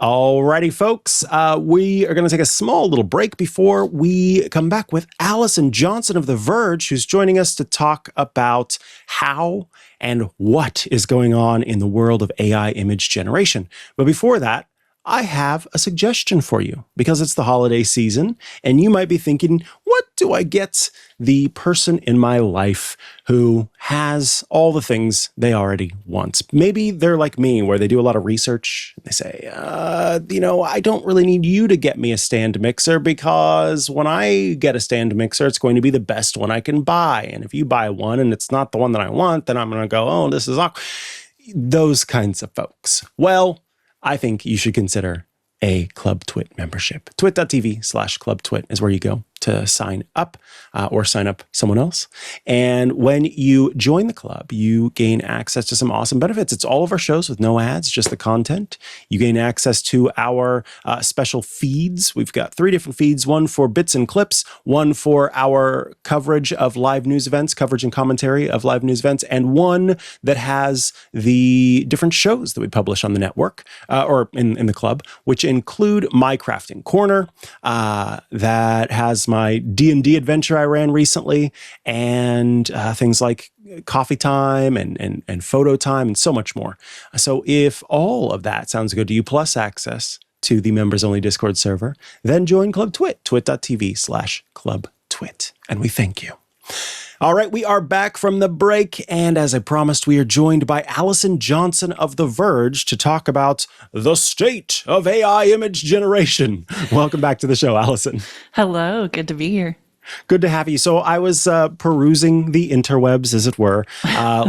Alrighty, folks, we are going to take a small little break before we come back with Allison Johnson of The Verge, who's joining us to talk about how and what is going on in the world of AI image generation. But before that, I have a suggestion for you because it's the holiday season and you might be thinking, what do I get the person in my life who has all the things they already want? Maybe they're like me where they do a lot of research. They say, I don't really need you to get me a stand mixer because when I get a stand mixer, it's going to be the best one I can buy. And if you buy one and it's not the one that I want, then I'm going to go, oh, this is awkward. Those kinds of folks. Well, I think you should consider a Club Twit membership. Twit.tv/Club Twit is where you go to sign up or sign up someone else. And when you join the club, you gain access to some awesome benefits. It's all of our shows with no ads, just the content. You gain access to our special feeds. We've got 3 different feeds, one for bits and clips, one for our coverage of live news events, coverage and commentary of live news events, and one that has the different shows that we publish on the network or in the club, which include My Crafting Corner, that has my D&D adventure I ran recently, and things like coffee time and photo time and so much more. So if all of that sounds good to you, plus access to the members-only Discord server, then join Club Twit, twit.tv/Club Twit. And we thank you. All right, we are back from the break, and as I promised, we are joined by Allison Johnson of The Verge to talk about the state of AI image generation. Welcome back to the show, Allison. Hello, good to be here. Good to have you. So I was perusing the interwebs, as it were,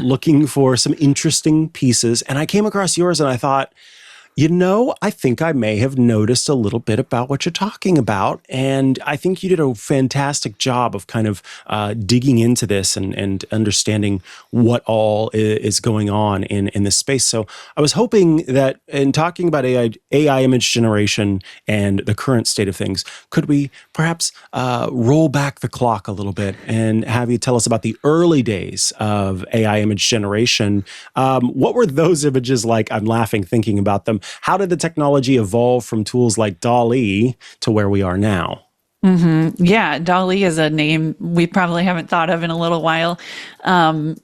looking for some interesting pieces, and I came across yours, and I thought, I think I may have noticed a little bit about what you're talking about. And I think you did a fantastic job of kind of digging into this and understanding what all is going on in this space. So I was hoping that in talking about AI image generation and the current state of things, could we perhaps roll back the clock a little bit and have you tell us about the early days of AI image generation? What were those images like? I'm laughing thinking about them. How did the technology evolve from tools like dall-e to where we are now? Mm-hmm. Yeah, dall-e is a name we probably haven't thought of in a little while.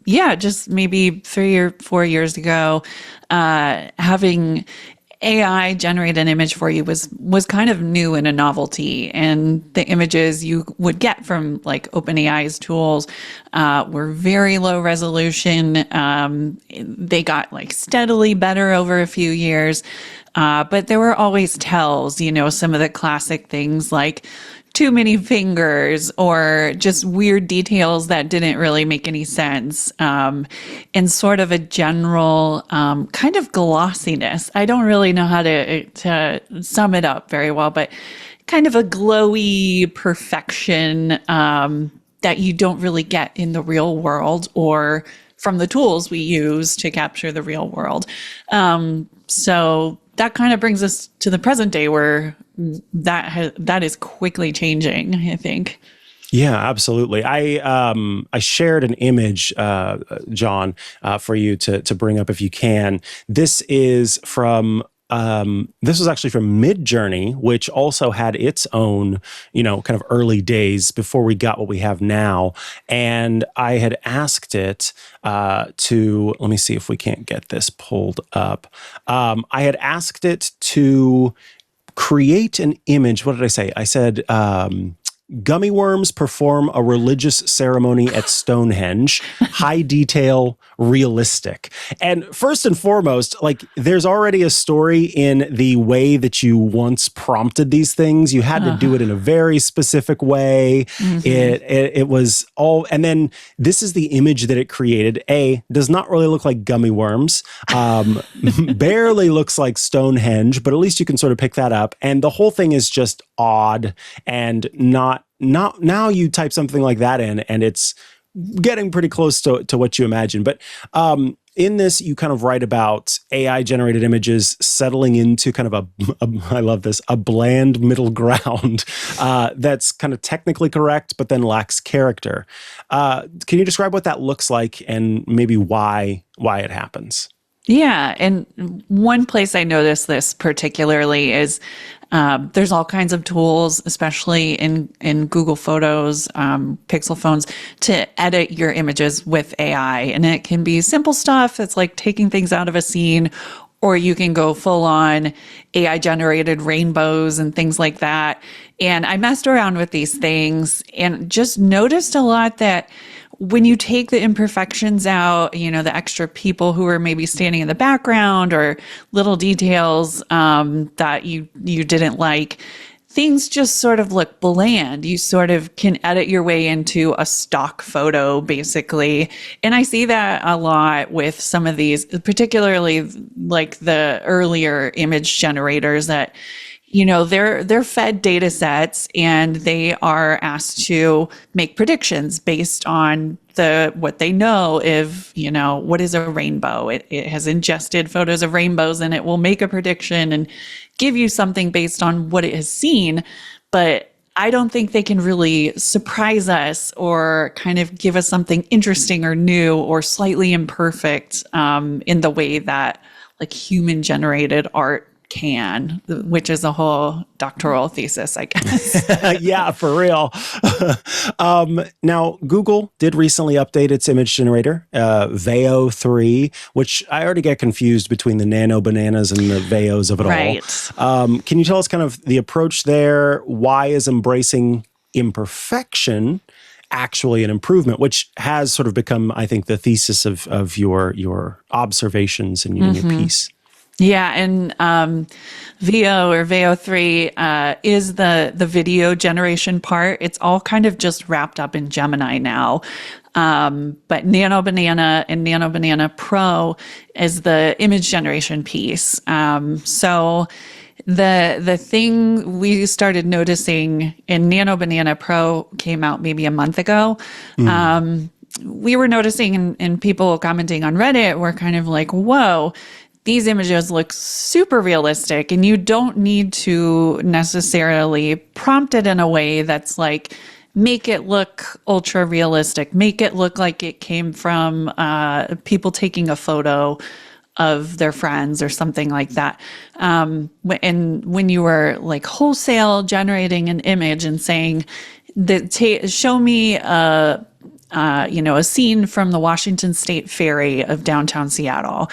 Just maybe 3 or 4 years ago, having AI generate an image for you was kind of new and a novelty. And the images you would get from like OpenAI's tools were very low resolution. They got like steadily better over a few years. But there were always tells, some of the classic things like too many fingers or just weird details that didn't really make any sense, and sort of a general kind of glossiness. I don't really know how to sum it up very well, but kind of a glowy perfection that you don't really get in the real world or from the tools we use to capture the real world. So that kind of brings us to the present day where that is quickly changing, I think. Yeah, absolutely. I shared an image, John, for you to bring up if you can. This is from this was actually from Midjourney, which also had its own, kind of early days before we got what we have now. And I had asked it to, let me see if we can't get this pulled up. I had asked it to create an image. What did I say? I said, gummy worms perform a religious ceremony at Stonehenge, high detail, realistic. And first and foremost, like there's already a story in the way that you once prompted these things. You had to do it in a very specific way. Mm-hmm. It was all, and then this is the image that it created. Does not really look like gummy worms, barely looks like Stonehenge, but at least you can sort of pick that up. And the whole thing is just odd and not now you type something like that in and it's getting pretty close to what you imagine. But in this, you kind of write about AI generated images settling into kind of I love this, a bland middle ground that's kind of technically correct, but then lacks character. Can you describe what that looks like and maybe why it happens? Yeah. And one place I noticed this particularly is there's all kinds of tools, especially in Google Photos, Pixel phones, to edit your images with AI. And it can be simple stuff. It's like taking things out of a scene, or you can go full on AI generated rainbows and things like that. And I messed around with these things and just noticed a lot that when you take the imperfections out, the extra people who are maybe standing in the background or little details that you didn't like, things just sort of look bland. You sort of can edit your way into a stock photo, basically. And I see that a lot with some of these, particularly like the earlier image generators that, they're fed data sets and they are asked to make predictions based on what they know if, what is a rainbow. It has ingested photos of rainbows and it will make a prediction and give you something based on what it has seen. But I don't think they can really surprise us or kind of give us something interesting or new or slightly imperfect in the way that like human generated art can, which is a whole doctoral thesis, I guess. Yeah, for real. Now, Google did recently update its image generator, Veo 3, which I already get confused between the nano bananas and the Veos of it all. Can you tell us kind of the approach there? Why is embracing imperfection actually an improvement, which has sort of become, I think, the thesis of your observations in your piece? Yeah, and Veo 3 is the video generation part. It's all kind of just wrapped up in Gemini now. But Nano Banana and Nano Banana Pro is the image generation piece. So the thing we started noticing in Nano Banana Pro came out maybe a month ago. We were noticing and people commenting on Reddit were kind of like, whoa, these images look super realistic, and you don't need to necessarily prompt it in a way that's like, make it look ultra realistic, make it look like it came from people taking a photo of their friends or something like that. And when you were like wholesale generating an image and saying that, show me a scene from the Washington State Ferry of downtown Seattle.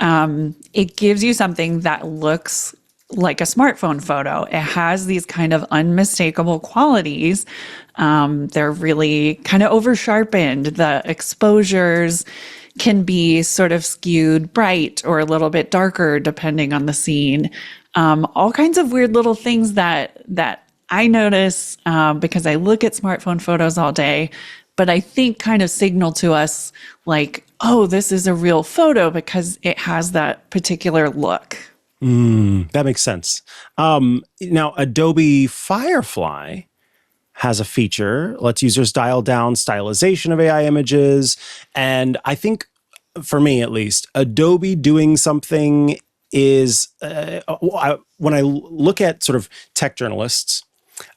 It gives you something that looks like a smartphone photo. It has these kind of unmistakable qualities. They're really kind of over sharpened. The exposures can be sort of skewed bright or a little bit darker depending on the scene. All kinds of weird little things that I notice because I look at smartphone photos all day, but I think kind of signal to us like, oh, this is a real photo because it has that particular look. That makes sense. Now, Adobe Firefly has a feature, lets users dial down stylization of AI images. And I think, for me at least, Adobe doing something is, when I look at sort of tech journalists,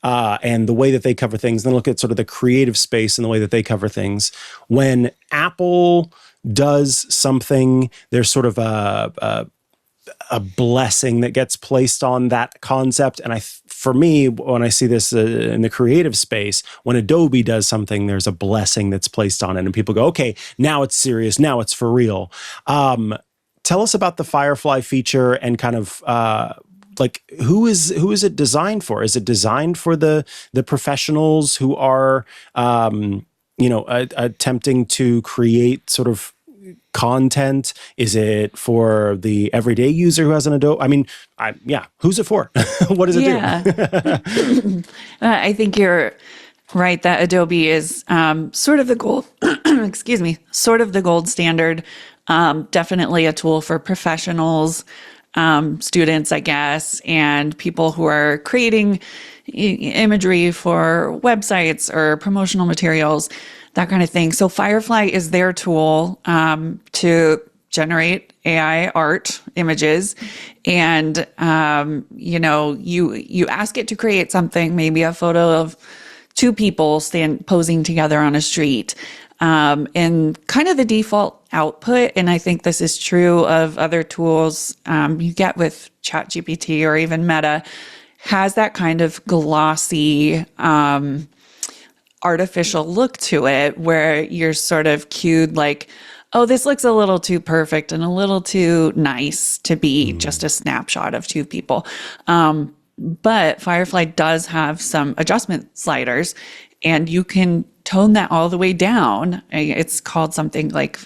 and the way that they cover things, then look at sort of the creative space and the way that they cover things. When Apple does something, there's sort of a blessing that gets placed on that concept. And for me, when I see this in the creative space, when Adobe does something, there's a blessing that's placed on it. And people go, okay, now it's serious. Now it's for real. Tell us about the Firefly feature and kind of, like who is it designed for? Is it designed for the professionals who are, attempting to create sort of content? Is it for the everyday user who has an Adobe? I mean, who's it for? What does it do? I think you're right that Adobe is sort of the gold, sort of the gold standard. Definitely a tool for professionals, students, I guess, and people who are creating imagery for websites or promotional materials, that kind of thing. So Firefly is their tool to generate AI art images. And, you ask it to create something, maybe a photo of two people posing together on a street. And kind of the default output, and I think this is true of other tools you get with ChatGPT or even Meta, has that kind of glossy, artificial look to it where you're sort of cued like, oh, this looks a little too perfect and a little too nice to be just a snapshot of two people. But Firefly does have some adjustment sliders, and you can tone that all the way down. It's called something like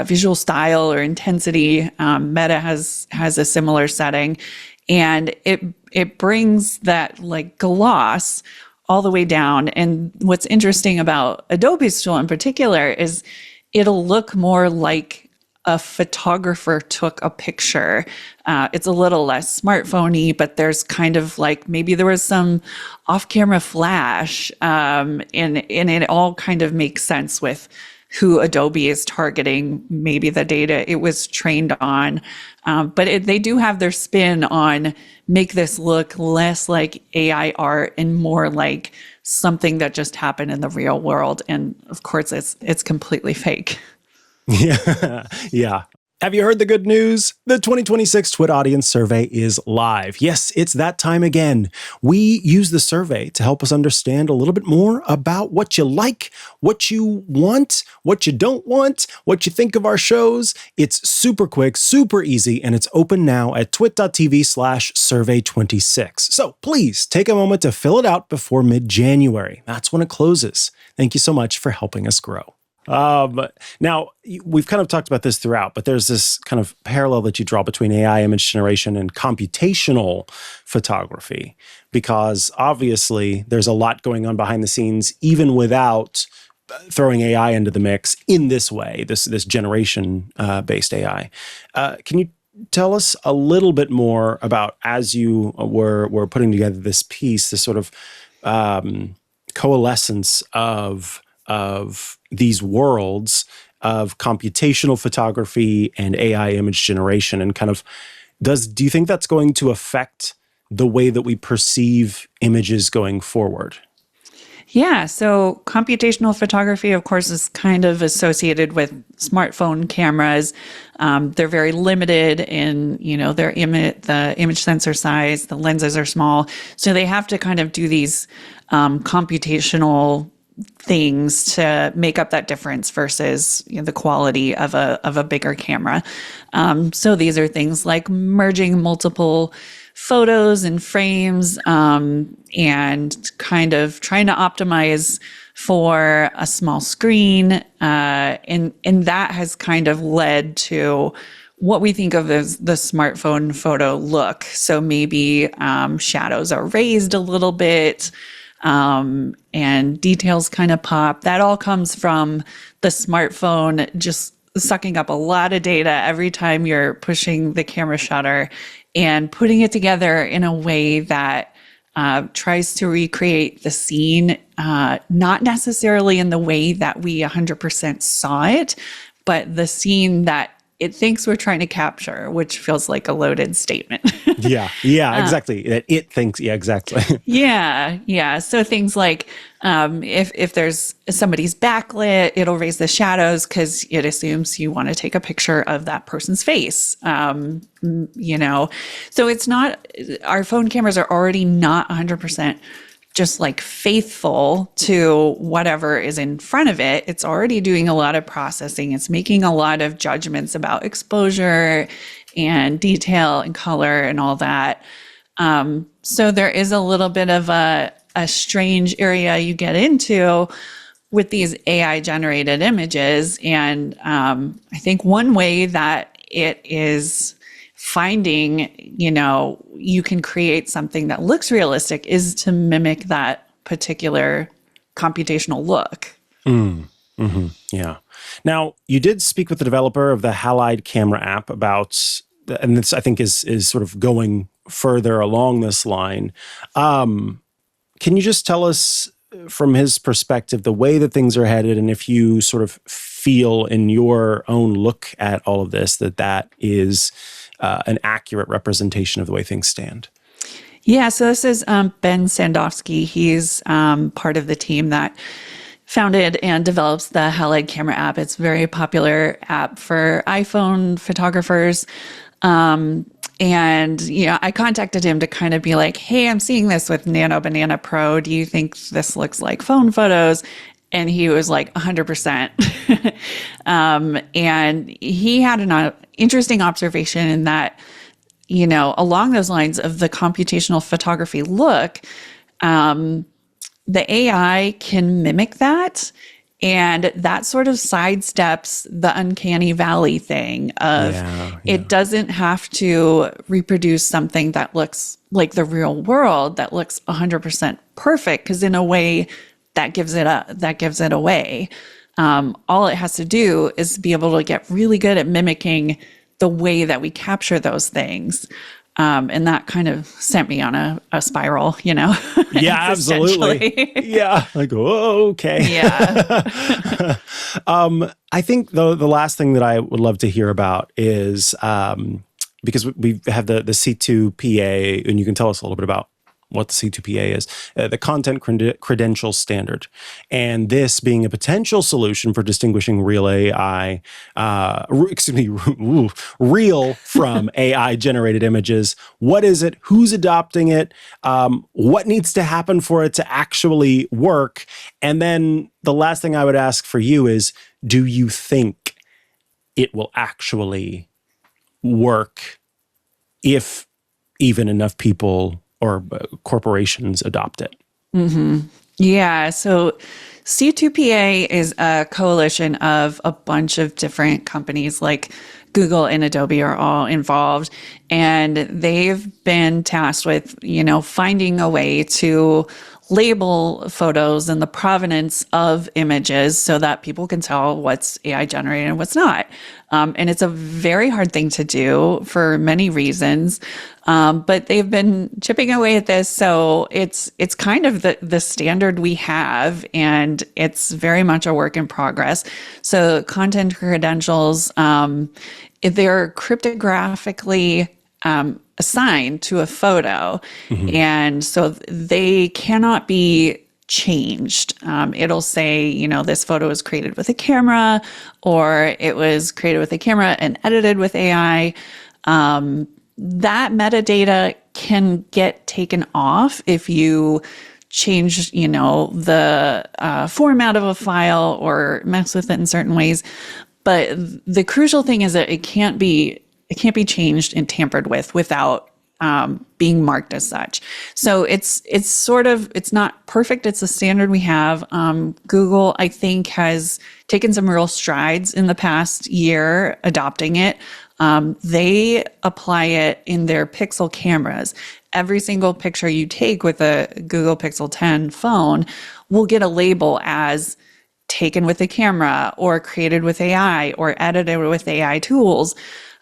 visual style or intensity. Meta has a similar setting, and it brings that like gloss all the way down. And what's interesting about Adobe's tool in particular is it'll look more like a photographer took a picture. It's a little less smartphone-y, but there's kind of like maybe there was some off-camera flash, and it all kind of makes sense with who Adobe is targeting, maybe the data it was trained on. But they do have their spin on make this look less like AI art and more like something that just happened in the real world. And of course, it's completely fake. Yeah. Yeah. Have you heard the good news? The 2026 Twit Audience Survey is live. Yes, it's that time again. We use the survey to help us understand a little bit more about what you like, what you want, what you don't want, what you think of our shows. It's super quick, super easy, and it's open now at twit.tv/survey26. So please take a moment to fill it out before mid-January. That's when it closes. Thank you so much for helping us grow. Now, we've kind of talked about this throughout, but there's this kind of parallel that you draw between AI image generation and computational photography, because obviously there's a lot going on behind the scenes, even without throwing AI into the mix in this way, this generation based AI. Can you tell us a little bit more about, as you were putting together this piece, this sort of coalescence of these worlds of computational photography and AI image generation, and kind of do you think that's going to affect the way that we perceive images going forward? Yeah, so computational photography, of course, is kind of associated with smartphone cameras. They're very limited in, the image sensor size. The lenses are small, so they have to kind of do these computational things to make up that difference versus the quality of a bigger camera. So these are things like merging multiple photos and frames, and kind of trying to optimize for a small screen. And that has kind of led to what we think of as the smartphone photo look. So maybe shadows are raised a little bit, and details kind of pop. That all comes from the smartphone just sucking up a lot of data every time you're pushing the camera shutter and putting it together in a way that tries to recreate the scene, not necessarily in the way that we 100% saw it, but the scene that it thinks we're trying to capture, which feels like a loaded statement. Yeah, exactly. That it thinks, yeah, exactly. Yeah. So things like if there's somebody's backlit, it'll raise the shadows because it assumes you want to take a picture of that person's face. So it's not, our phone cameras are already not 100% just like faithful to whatever is in front of it. It's already doing a lot of processing. It's making a lot of judgments about exposure and detail and color and all that. So there is a little bit of a strange area you get into with these AI generated images. And I think one way that it is finding, you can create something that looks realistic is to mimic that particular computational look. Yeah. Now, you did speak with the developer of the Halide camera app about, and this I think is sort of going further along this line. Can you just tell us from his perspective, the way that things are headed, and if you sort of feel in your own look at all of this, that is an accurate representation of the way things stand? Yeah, so this is Ben Sandowski. He's part of the team that founded and develops the Halide camera app. It's a very popular app for iPhone photographers. And, I contacted him to kind of be like, hey, I'm seeing this with Nano Banana Pro. Do you think this looks like phone photos? And he was like 100%. And he had an interesting observation in that, you know, along those lines of the computational photography look, the AI can mimic that. And that sort of sidesteps the uncanny valley thing of it doesn't have to reproduce something that looks like the real world, that looks 100% perfect, because in a way that gives it away. All it has to do is be able to get really good at mimicking the way that we capture those things. And that kind of sent me on a spiral, you know? Yeah, absolutely. Yeah. Like, oh, okay. Yeah. I think the last thing that I would love to hear about is, because we have the C2PA, and you can tell us a little bit about what the C2PA is, the Content Credential Standard. And this being a potential solution for distinguishing real AI, real from AI-generated images. What is it? Who's adopting it? What needs to happen for it to actually work? And then the last thing I would ask for you is, do you think it will actually work if even enough people or corporations adopt it? Mm-hmm. Yeah. So C2PA is a coalition of a bunch of different companies, like Google and Adobe are all involved. And they've been tasked with, you know, finding a way to label photos and the provenance of images so that people can tell what's AI generated and what's not. And it's a very hard thing to do for many reasons. But they've been chipping away at this. So it's kind of the standard we have, and it's very much a work in progress. So content credentials, they're cryptographically assigned to a photo. Mm-hmm. And so they cannot be changed. It'll say, you know, this photo was created with a camera, or it was created with a camera and edited with AI. That metadata can get taken off if you change, you know, the format of a file or mess with it in certain ways. But the crucial thing is that it can't be changed and tampered with without being marked as such. So it's not perfect. It's a standard we have. Google, I think, has taken some real strides in the past year adopting it. They apply it in their Pixel cameras. Every single picture you take with a Google Pixel 10 phone will get a label as taken with a camera or created with AI or edited with AI tools.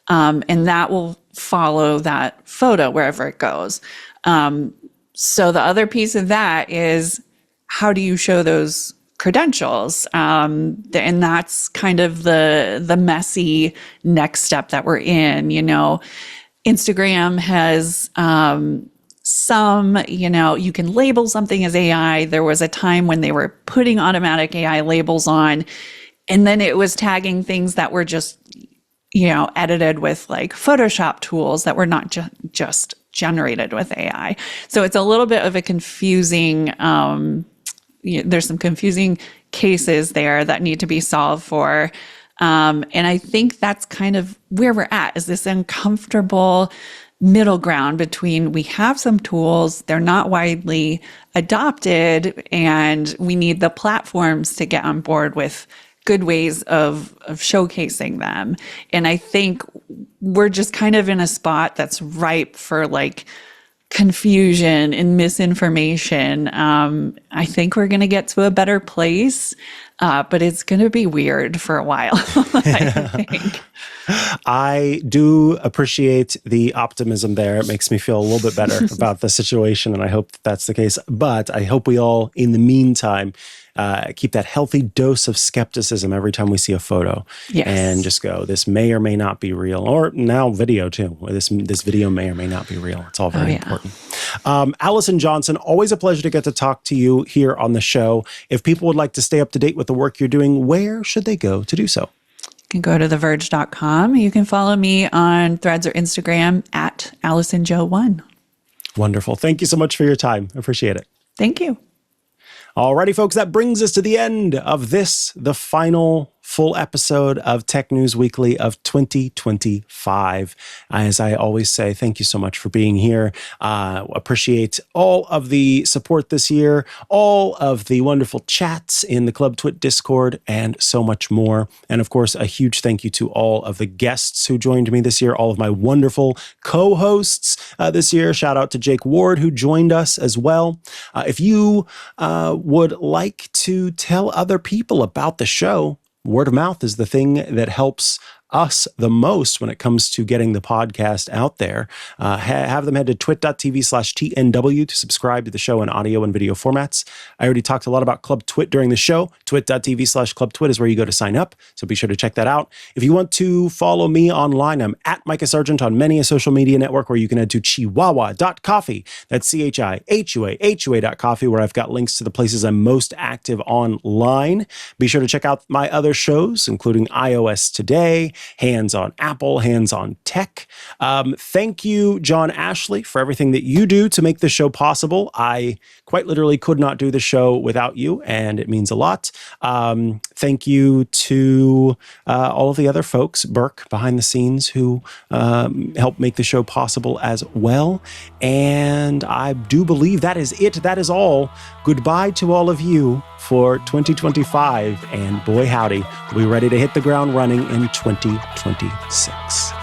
And that will follow that photo wherever it goes. So the other piece of that is, how do you show those credentials? And that's kind of the messy next step that we're in. You know, Instagram has some, you know, you can label something as AI. There was a time when they were putting automatic AI labels on, and then it was tagging things that were just, you know, edited with like Photoshop tools that were not just generated with AI. So it's a little bit of a confusing, there's some confusing cases there that need to be solved for. And I think that's kind of where we're at, is this uncomfortable middle ground between, we have some tools, they're not widely adopted, and we need the platforms to get on board with good ways of showcasing them. And I think we're just kind of in a spot that's ripe for like confusion and misinformation. I think we're going to get to a better place, but it's going to be weird for a while, I think. I do appreciate the optimism there. It makes me feel a little bit better about the situation, and I hope that's the case. But I hope we all, in the meantime, keep that healthy dose of skepticism every time we see a photo. Yes. And just go, this may or may not be real. Or now video too. This video may or may not be real. It's all very important. Allison Johnson, always a pleasure to get to talk to you here on the show. If people would like to stay up to date with the work you're doing, where should they go to do so? You can go to theverge.com. You can follow me on Threads or Instagram at AllisonJo1. Wonderful. Thank you so much for your time. I appreciate it. Thank you. Alrighty, folks, that brings us to the end of this, the final full episode of Tech News Weekly of 2025. As I always say, thank you so much for being here. Appreciate all of the support this year, all of the wonderful chats in the Club Twit Discord, and so much more. And of course, a huge thank you to all of the guests who joined me this year, all of my wonderful co-hosts this year. Shout out to Jake Ward, who joined us as well. If you would like to tell other people about the show, word of mouth is the thing that helps us the most when it comes to getting the podcast out there. Have them head to twit.tv/TNW to subscribe to the show in audio and video formats. I already talked a lot about Club Twit during the show. Twit.tv/ClubTwit is where you go to sign up, so be sure to check that out. If you want to follow me online, I'm at Mikah Sargent on many a social media network, where you can head to chihuahua.coffee. That's CHIHUAHUA.coffee, where I've got links to the places I'm most active online. Be sure to check out my other shows, including iOS Today, Hands on Apple, Hands on Tech. Thank you, John Ashley, for everything that you do to make this show possible. I quite literally could not do the show without you, and it means a lot. Thank you to all of the other folks, Burke, behind the scenes, who help make the show possible as well. And I do believe that is it. That is all. Goodbye to all of you for 2025, and boy howdy, we'll be ready to hit the ground running in 2026.